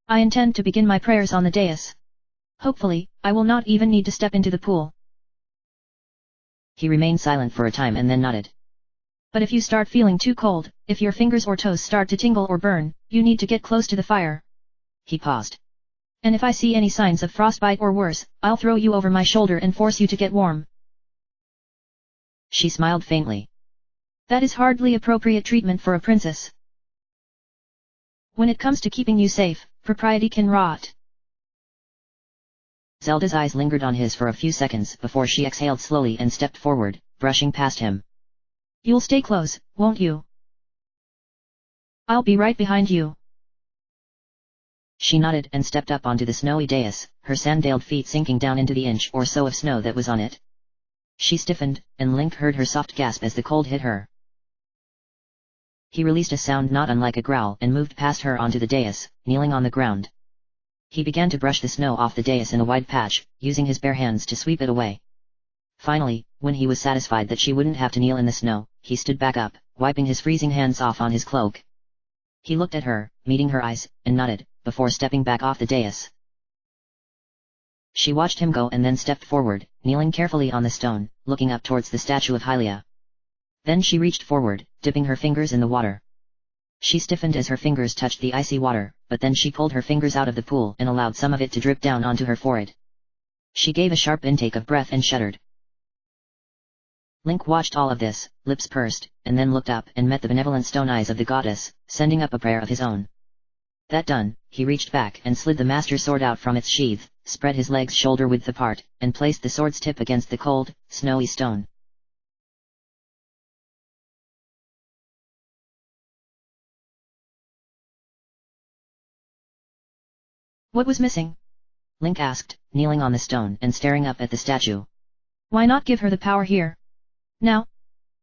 I intend to begin my prayers on the dais. Hopefully, I will not even need to step into the pool. He remained silent for a time and then nodded. But if you start feeling too cold, if your fingers or toes start to tingle or burn, you need to get close to the fire. He paused. And if I see any signs of frostbite or worse, I'll throw you over my shoulder and force you to get warm. She smiled faintly. That is hardly appropriate treatment for a princess. When it comes to keeping you safe, propriety can rot. Zelda's eyes lingered on his for a few seconds before she exhaled slowly and stepped forward, brushing past him. You'll stay close, won't you? I'll be right behind you. She nodded and stepped up onto the snowy dais, her sandaled feet sinking down into the inch or so of snow that was on it. She stiffened, and Link heard her soft gasp as the cold hit her. He released a sound not unlike a growl and moved past her onto the dais, kneeling on the ground. He began to brush the snow off the dais in a wide patch, using his bare hands to sweep it away. Finally, when he was satisfied that she wouldn't have to kneel in the snow, he stood back up, wiping his freezing hands off on his cloak. He looked at her, meeting her eyes, and nodded, before stepping back off the dais. She watched him go and then stepped forward, kneeling carefully on the stone, looking up towards the statue of Hylia. Then she reached forward, dipping her fingers in the water. She stiffened as her fingers touched the icy water, but then she pulled her fingers out of the pool and allowed some of it to drip down onto her forehead. She gave a sharp intake of breath and shuddered. Link watched all of this, lips pursed, and then looked up and met the benevolent stone eyes of the goddess, sending up a prayer of his own. That done, he reached back and slid the master sword out from its sheath, spread his legs shoulder-width apart, and placed the sword's tip against the cold, snowy stone. What was missing? Link asked, kneeling on the stone and staring up at the statue. Why not give her the power here? Now?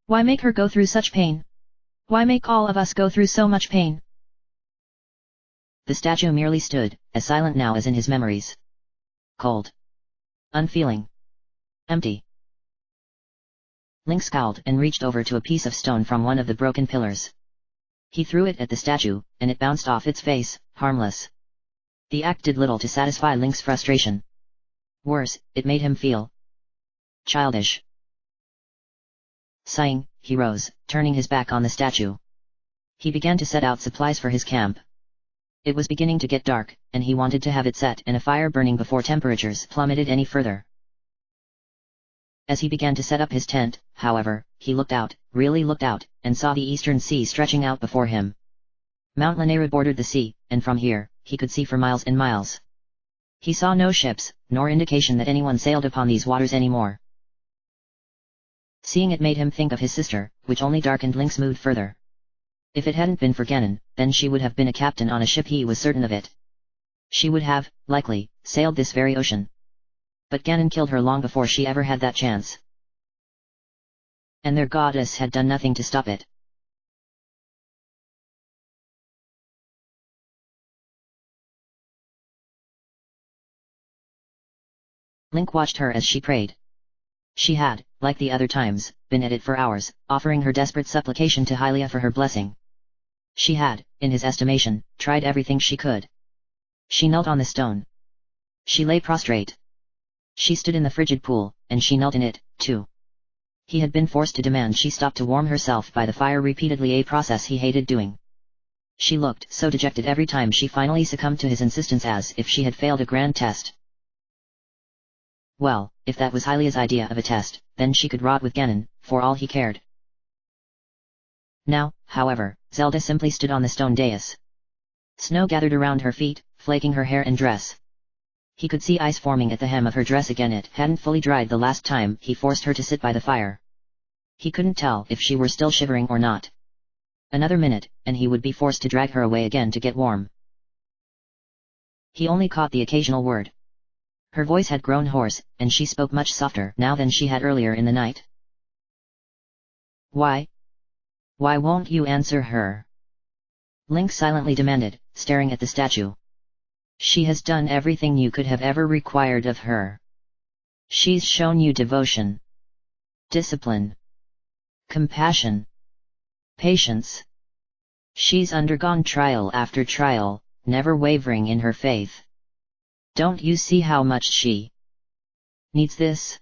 Why make her go through such pain? Why make all of us go through so much pain? The statue merely stood, as silent now as in his memories. Cold. Unfeeling. Empty. Link scowled and reached over to a piece of stone from one of the broken pillars. He threw it at the statue, and it bounced off its face, harmless. The act did little to satisfy Link's frustration. Worse, it made him feel childish. Sighing, he rose, turning his back on the statue. He began to set out supplies for his camp. It was beginning to get dark, and he wanted to have it set and a fire burning before temperatures plummeted any further. As he began to set up his tent, however, he looked out, really looked out, and saw the eastern sea stretching out before him. Mount Lanera bordered the sea, and from here, he could see for miles and miles. He saw no ships, nor indication that anyone sailed upon these waters anymore. Seeing it made him think of his sister, which only darkened Link's mood further. If it hadn't been for Ganon, then she would have been a captain on a ship, he was certain of it. She would have, likely, sailed this very ocean. But Ganon killed her long before she ever had that chance. And their goddess had done nothing to stop it. Link watched her as she prayed. She had, like the other times, been at it for hours, offering her desperate supplication to Hylia for her blessing. She had, in his estimation, tried everything she could. She knelt on the stone. She lay prostrate. She stood in the frigid pool, and she knelt in it, too. He had been forced to demand she stop to warm herself by the fire repeatedly, a process he hated doing. She looked so dejected every time she finally succumbed to his insistence, as if she had failed a grand test. Well, if that was Hylia's idea of a test, then she could rot with Ganon, for all he cared. Now, however, Zelda simply stood on the stone dais. Snow gathered around her feet, flaking her hair and dress. He could see ice forming at the hem of her dress again. It hadn't fully dried the last time he forced her to sit by the fire. He couldn't tell if she were still shivering or not. Another minute, and he would be forced to drag her away again to get warm. He only caught the occasional word. Her voice had grown hoarse, and she spoke much softer now than she had earlier in the night. Why? Why won't you answer her? Link silently demanded, staring at the statue. She has done everything you could have ever required of her. She's shown you devotion, discipline, compassion, patience. She's undergone trial after trial, never wavering in her faith. Don't you see how much she needs this?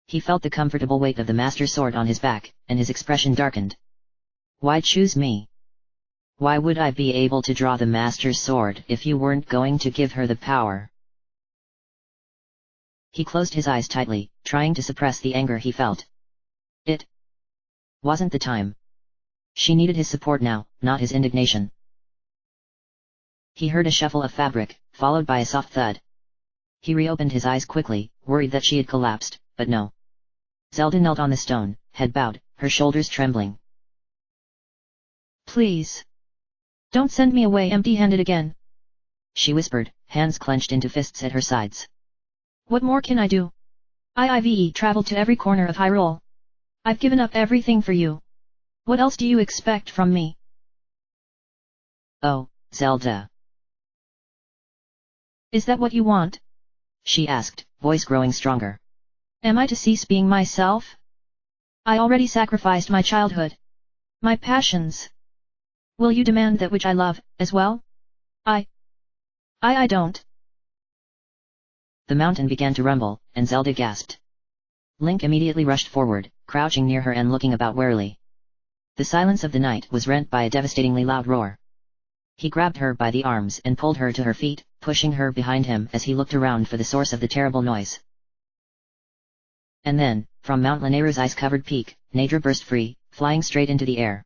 He felt the comfortable weight of the master sword on his back, and his expression darkened. Why choose me? Why would I be able to draw the master sword if you weren't going to give her the power? He closed his eyes tightly, trying to suppress the anger he felt. It wasn't the time. She needed his support now, not his indignation. He heard a shuffle of fabric, followed by a soft thud. He reopened his eyes quickly, worried that she had collapsed, but no. Zelda knelt on the stone, head bowed, her shoulders trembling. Please. Don't send me away empty-handed again, she whispered, hands clenched into fists at her sides. What more can I do? I've traveled to every corner of Hyrule. I've given up everything for you. What else do you expect from me? Oh, Zelda. Is that what you want? She asked, voice growing stronger. Am I to cease being myself? I already sacrificed my childhood. My passions. Will you demand that which I love, as well? I don't. The mountain began to rumble, and Zelda gasped. Link immediately rushed forward, crouching near her and looking about warily. The silence of the night was rent by a devastatingly loud roar. He grabbed her by the arms and pulled her to her feet, pushing her behind him as he looked around for the source of the terrible noise. And then, from Mount Lanayru's ice-covered peak, Nadra burst free, flying straight into the air.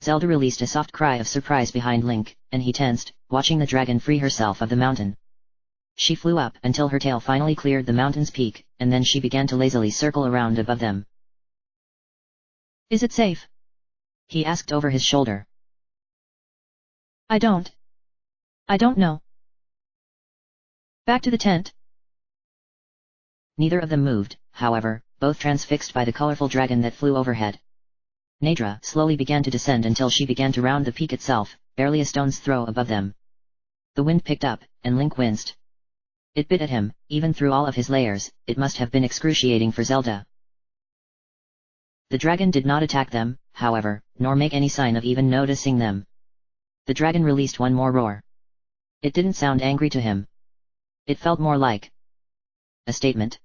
Zelda released a soft cry of surprise behind Link, and he tensed, watching the dragon free herself of the mountain. She flew up until her tail finally cleared the mountain's peak, and then she began to lazily circle around above them. Is it safe? He asked over his shoulder. I don't know. Back to the tent. Neither of them moved, however, both transfixed by the colorful dragon that flew overhead. Nadra slowly began to descend until she began to round the peak itself, barely a stone's throw above them. The wind picked up, and Link winced. It bit at him, even through all of his layers. It must have been excruciating for Zelda. The dragon did not attack them, however, nor make any sign of even noticing them. The dragon released one more roar. It didn't sound angry to him. It felt more like a statement.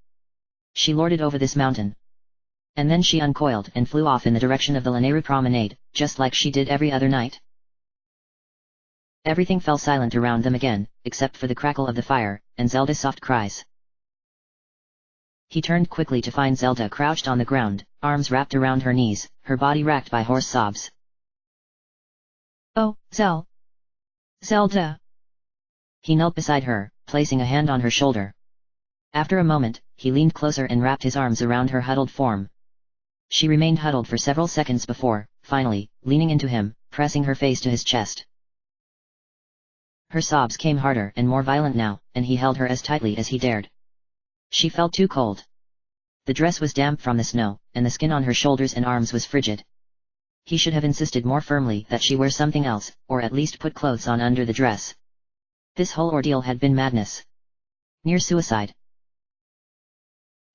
She lorded over this mountain. And then she uncoiled and flew off in the direction of the Lanayru promenade, just like she did every other night. Everything fell silent around them again, except for the crackle of the fire, and Zelda's soft cries. He turned quickly to find Zelda crouched on the ground, arms wrapped around her knees, her body racked by hoarse sobs. Oh, Zelda. He knelt beside her, placing a hand on her shoulder. After a moment, he leaned closer and wrapped his arms around her huddled form. She remained huddled for several seconds before, finally, leaning into him, pressing her face to his chest. Her sobs came harder and more violent now, and he held her as tightly as he dared. She felt too cold. The dress was damp from the snow, and the skin on her shoulders and arms was frigid. He should have insisted more firmly that she wear something else, or at least put clothes on under the dress. This whole ordeal had been madness. Near suicide.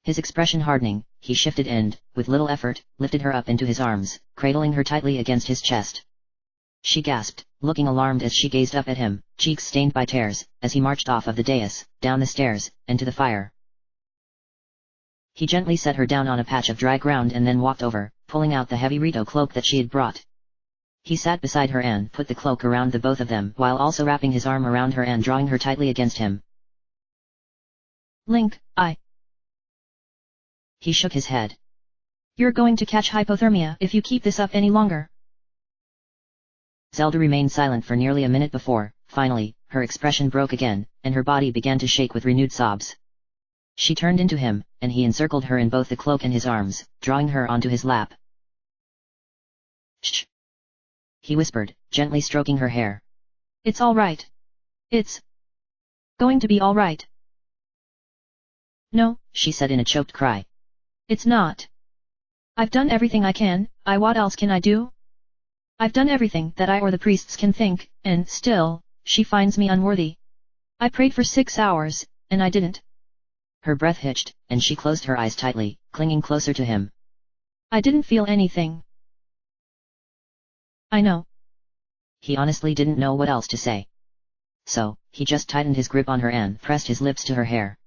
His expression hardening, he shifted and, with little effort, lifted her up into his arms, cradling her tightly against his chest. She gasped, looking alarmed as she gazed up at him, cheeks stained by tears, as he marched off of the dais, down the stairs, and to the fire. He gently set her down on a patch of dry ground and then walked over, pulling out the heavy Rito cloak that she had brought. He sat beside her and put the cloak around the both of them while also wrapping his arm around her and drawing her tightly against him. Link, He shook his head. You're going to catch hypothermia if you keep this up any longer. Zelda remained silent for nearly a minute before, finally, her expression broke again, and her body began to shake with renewed sobs. She turned into him, and he encircled her in both the cloak and his arms, drawing her onto his lap. Shh! He whispered, gently stroking her hair. It's all right. It's going to be all right. No, she said in a choked cry. It's not. I've done everything I can. What else can I do? I've done everything that I or the priests can think, and still, she finds me unworthy. I prayed for 6 hours, and I didn't. Her breath hitched, and she closed her eyes tightly, clinging closer to him. I didn't feel anything. I know. He honestly didn't know what else to say. So, he just tightened his grip on her and pressed his lips to her hair.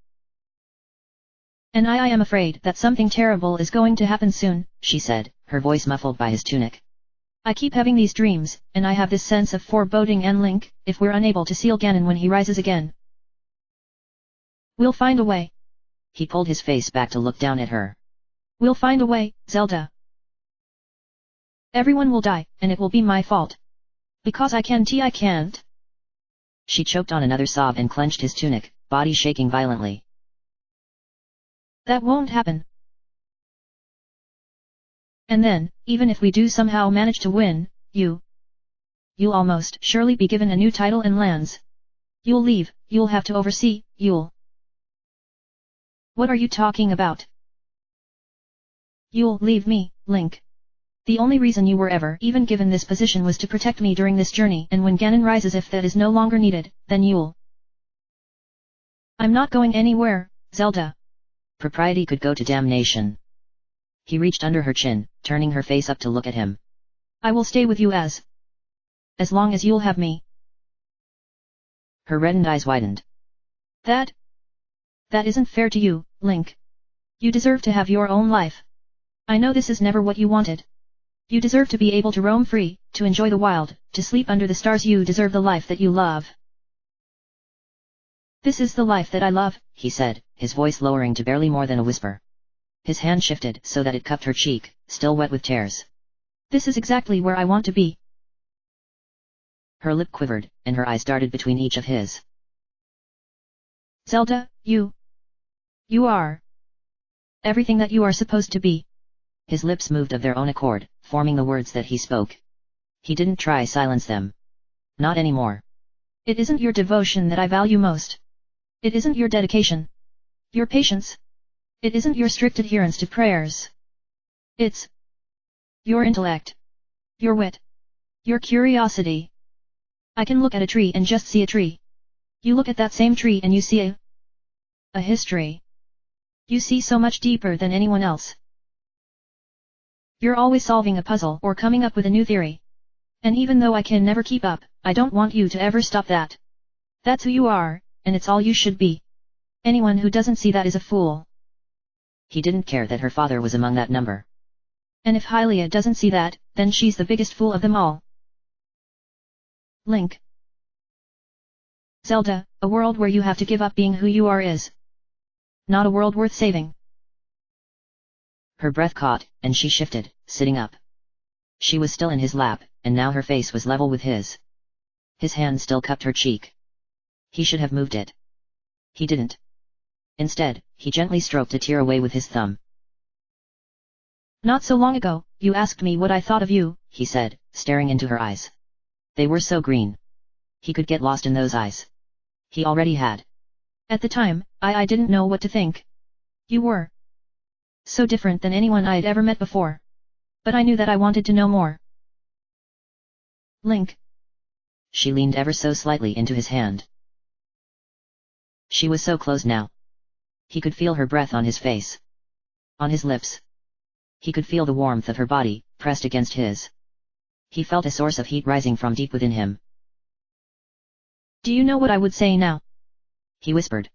And I am afraid that something terrible is going to happen soon, she said, her voice muffled by his tunic. I keep having these dreams, and I have this sense of foreboding and Link, if we're unable to seal Ganon when he rises again. We'll find a way. He pulled his face back to look down at her. We'll find a way, Zelda. Everyone will die, and it will be my fault. Because I can't. She choked on another sob and clenched his tunic, body shaking violently. That won't happen. And then, even if we do somehow manage to win, you'll almost surely be given a new title and lands. You'll leave, you'll have to oversee, What are you talking about? You'll leave me, Link. The only reason you were ever even given this position was to protect me during this journey, and when Ganon rises, if that is no longer needed, then you'll... I'm not going anywhere, Zelda. Propriety could go to damnation. He reached under her chin, turning her face up to look at him. I will stay with you as long as you'll have me. Her reddened eyes widened. That isn't fair to you, Link. You deserve to have your own life. I know this is never what you wanted. You deserve to be able to roam free, to enjoy the wild, to sleep under the stars. You deserve the life that you love. This is the life that I love, he said, his voice lowering to barely more than a whisper. His hand shifted so that it cupped her cheek, still wet with tears. This is exactly where I want to be. Her lip quivered, and her eyes darted between each of his. Zelda, you are everything that you are supposed to be. His lips moved of their own accord, forming the words that he spoke. He didn't try silence them. Not anymore. It isn't your devotion that I value most. It isn't your dedication. Your patience. It isn't your strict adherence to prayers. It's your intellect. Your wit. Your curiosity. I can look at a tree and just see a tree. You look at that same tree and you see a history. You see so much deeper than anyone else. You're always solving a puzzle or coming up with a new theory. And even though I can never keep up, I don't want you to ever stop that. That's who you are, and it's all you should be. Anyone who doesn't see that is a fool. He didn't care that her father was among that number. And if Hylia doesn't see that, then she's the biggest fool of them all. Link. Zelda, a world where you have to give up being who you are is not a world worth saving. Her breath caught, and she shifted, sitting up. She was still in his lap, and now her face was level with his. His hand still cupped her cheek. He should have moved it. He didn't. Instead, he gently stroked a tear away with his thumb. Not so long ago, you asked me what I thought of you, he said, staring into her eyes. They were so green. He could get lost in those eyes. He already had. At the time, I didn't know what to think. You were so different than anyone I'd ever met before. But I knew that I wanted to know more. Link. She leaned ever so slightly into his hand. She was so close now. He could feel her breath on his face. On his lips. He could feel the warmth of her body, pressed against his. He felt a source of heat rising from deep within him. Do you know what I would say now? He whispered.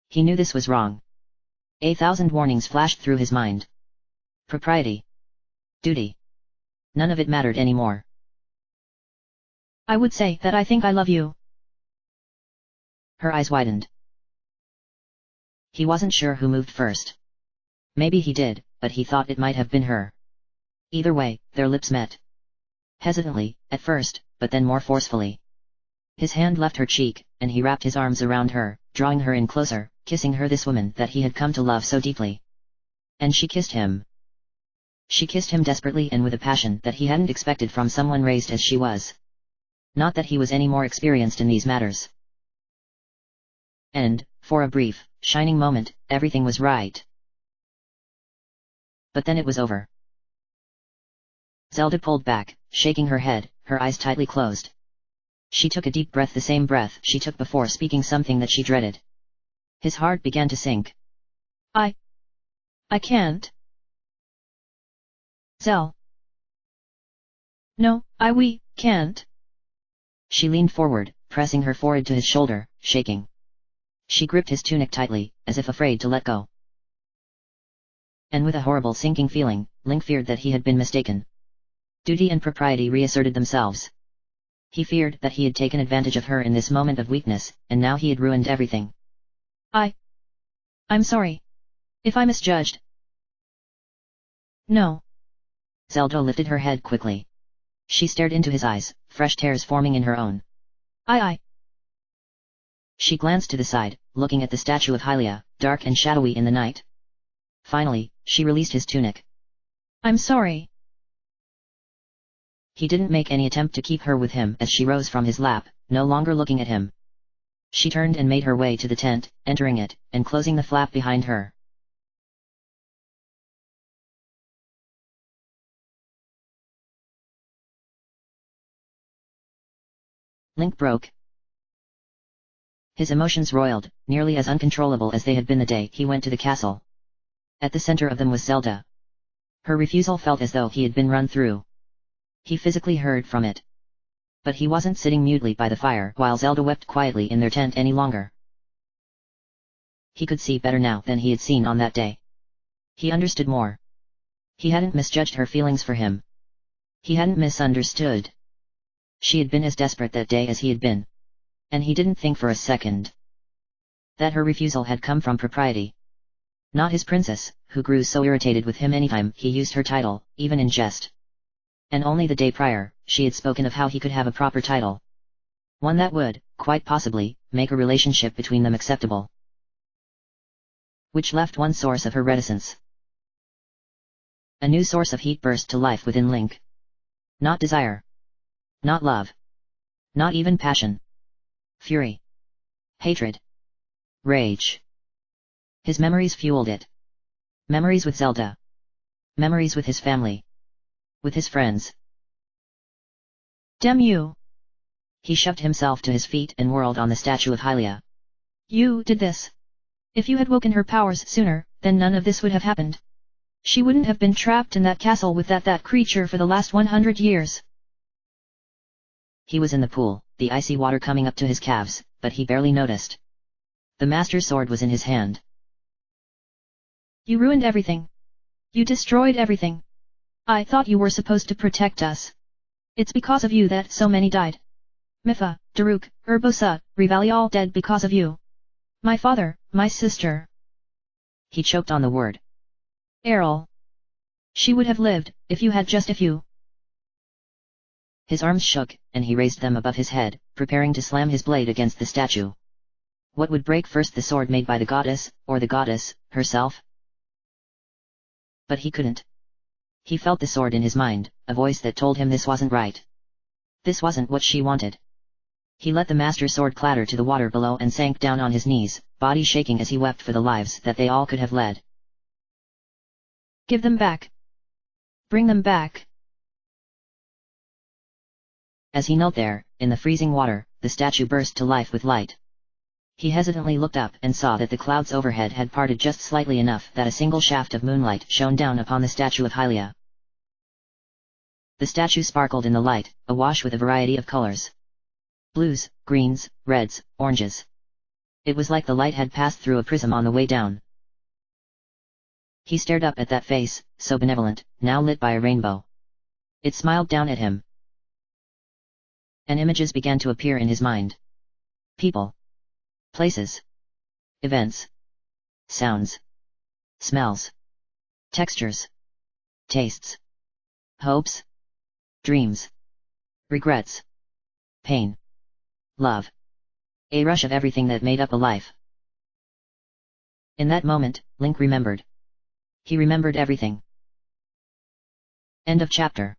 He knew this was wrong. 1,000 warnings flashed through his mind. Propriety. Duty. None of it mattered anymore. I would say that I think I love you. Her eyes widened. He wasn't sure who moved first. Maybe he did, but he thought it might have been her. Either way, their lips met. Hesitantly, at first, but then more forcefully. His hand left her cheek, and he wrapped his arms around her, drawing her in closer, kissing her, this woman that he had come to love so deeply. And she kissed him. She kissed him desperately and with a passion that he hadn't expected from someone raised as she was. Not that he was any more experienced in these matters. And, for a brief, shining moment, everything was right. But then it was over. Zelda pulled back, shaking her head, her eyes tightly closed. She took a deep breath, the same breath she took before speaking something that she dreaded. His heart began to sink. I can't. Zel. No, we can't. She leaned forward, pressing her forehead to his shoulder, shaking. She gripped his tunic tightly, as if afraid to let go. And with a horrible sinking feeling, Link feared that he had been mistaken. Duty and propriety reasserted themselves. He feared that he had taken advantage of her in this moment of weakness, and now he had ruined everything. I'm sorry. If I misjudged. No. Zelda lifted her head quickly. She stared into his eyes, fresh tears forming in her own. She glanced to the side, looking at the statue of Hylia, dark and shadowy in the night. Finally, she released his tunic. I'm sorry. He didn't make any attempt to keep her with him as she rose from his lap, no longer looking at him. She turned and made her way to the tent, entering it, and closing the flap behind her. Link broke. His emotions roiled, nearly as uncontrollable as they had been the day he went to the castle. At the center of them was Zelda. Her refusal felt as though he had been run through. He physically heard from it. But he wasn't sitting mutely by the fire while Zelda wept quietly in their tent any longer. He could see better now than he had seen on that day. He understood more. He hadn't misjudged her feelings for him. He hadn't misunderstood. She had been as desperate that day as he had been. And he didn't think for a second that her refusal had come from propriety. Not his princess, who grew so irritated with him anytime he used her title, even in jest. And only the day prior, she had spoken of how he could have a proper title. One that would, quite possibly, make a relationship between them acceptable. Which left one source of her reticence. A new source of heat burst to life within Link. Not desire. Not love. Not even passion. Fury. Hatred. Rage. His memories fueled it. Memories with Zelda. Memories with his family. With his friends. Damn you! He shoved himself to his feet and whirled on the statue of Hylia. You did this. If you had woken her powers sooner, then none of this would have happened. She wouldn't have been trapped in that castle with that creature for the last 100 years. He was in the pool, the icy water coming up to his calves, but he barely noticed. The master's sword was in his hand. You ruined everything. You destroyed everything. I thought you were supposed to protect us. It's because of you that so many died. Mipha, Daruk, Urbosa, Rivali all dead because of you. My father, my sister. He choked on the word. Errol. She would have lived, if you had just a few. His arms shook, and he raised them above his head, preparing to slam his blade against the statue. What would break first, the sword made by the goddess, or the goddess herself? But he couldn't. He felt the sword in his mind, a voice that told him this wasn't right. This wasn't what she wanted. He let the master's sword clatter to the water below and sank down on his knees, body shaking as he wept for the lives that they all could have led. Give them back. Bring them back. As he knelt there, in the freezing water, the statue burst to life with light. He hesitantly looked up and saw that the clouds overhead had parted just slightly enough that a single shaft of moonlight shone down upon the statue of Hylia. The statue sparkled in the light, awash with a variety of colors. Blues, greens, reds, oranges. It was like the light had passed through a prism on the way down. He stared up at that face, so benevolent, now lit by a rainbow. It smiled down at him. And images began to appear in his mind. People. Places. Events. Sounds. Smells. Textures. Tastes. Hopes. Dreams. Regrets. Pain. Love. A rush of everything that made up a life. In that moment, Link remembered. He remembered everything. End of chapter.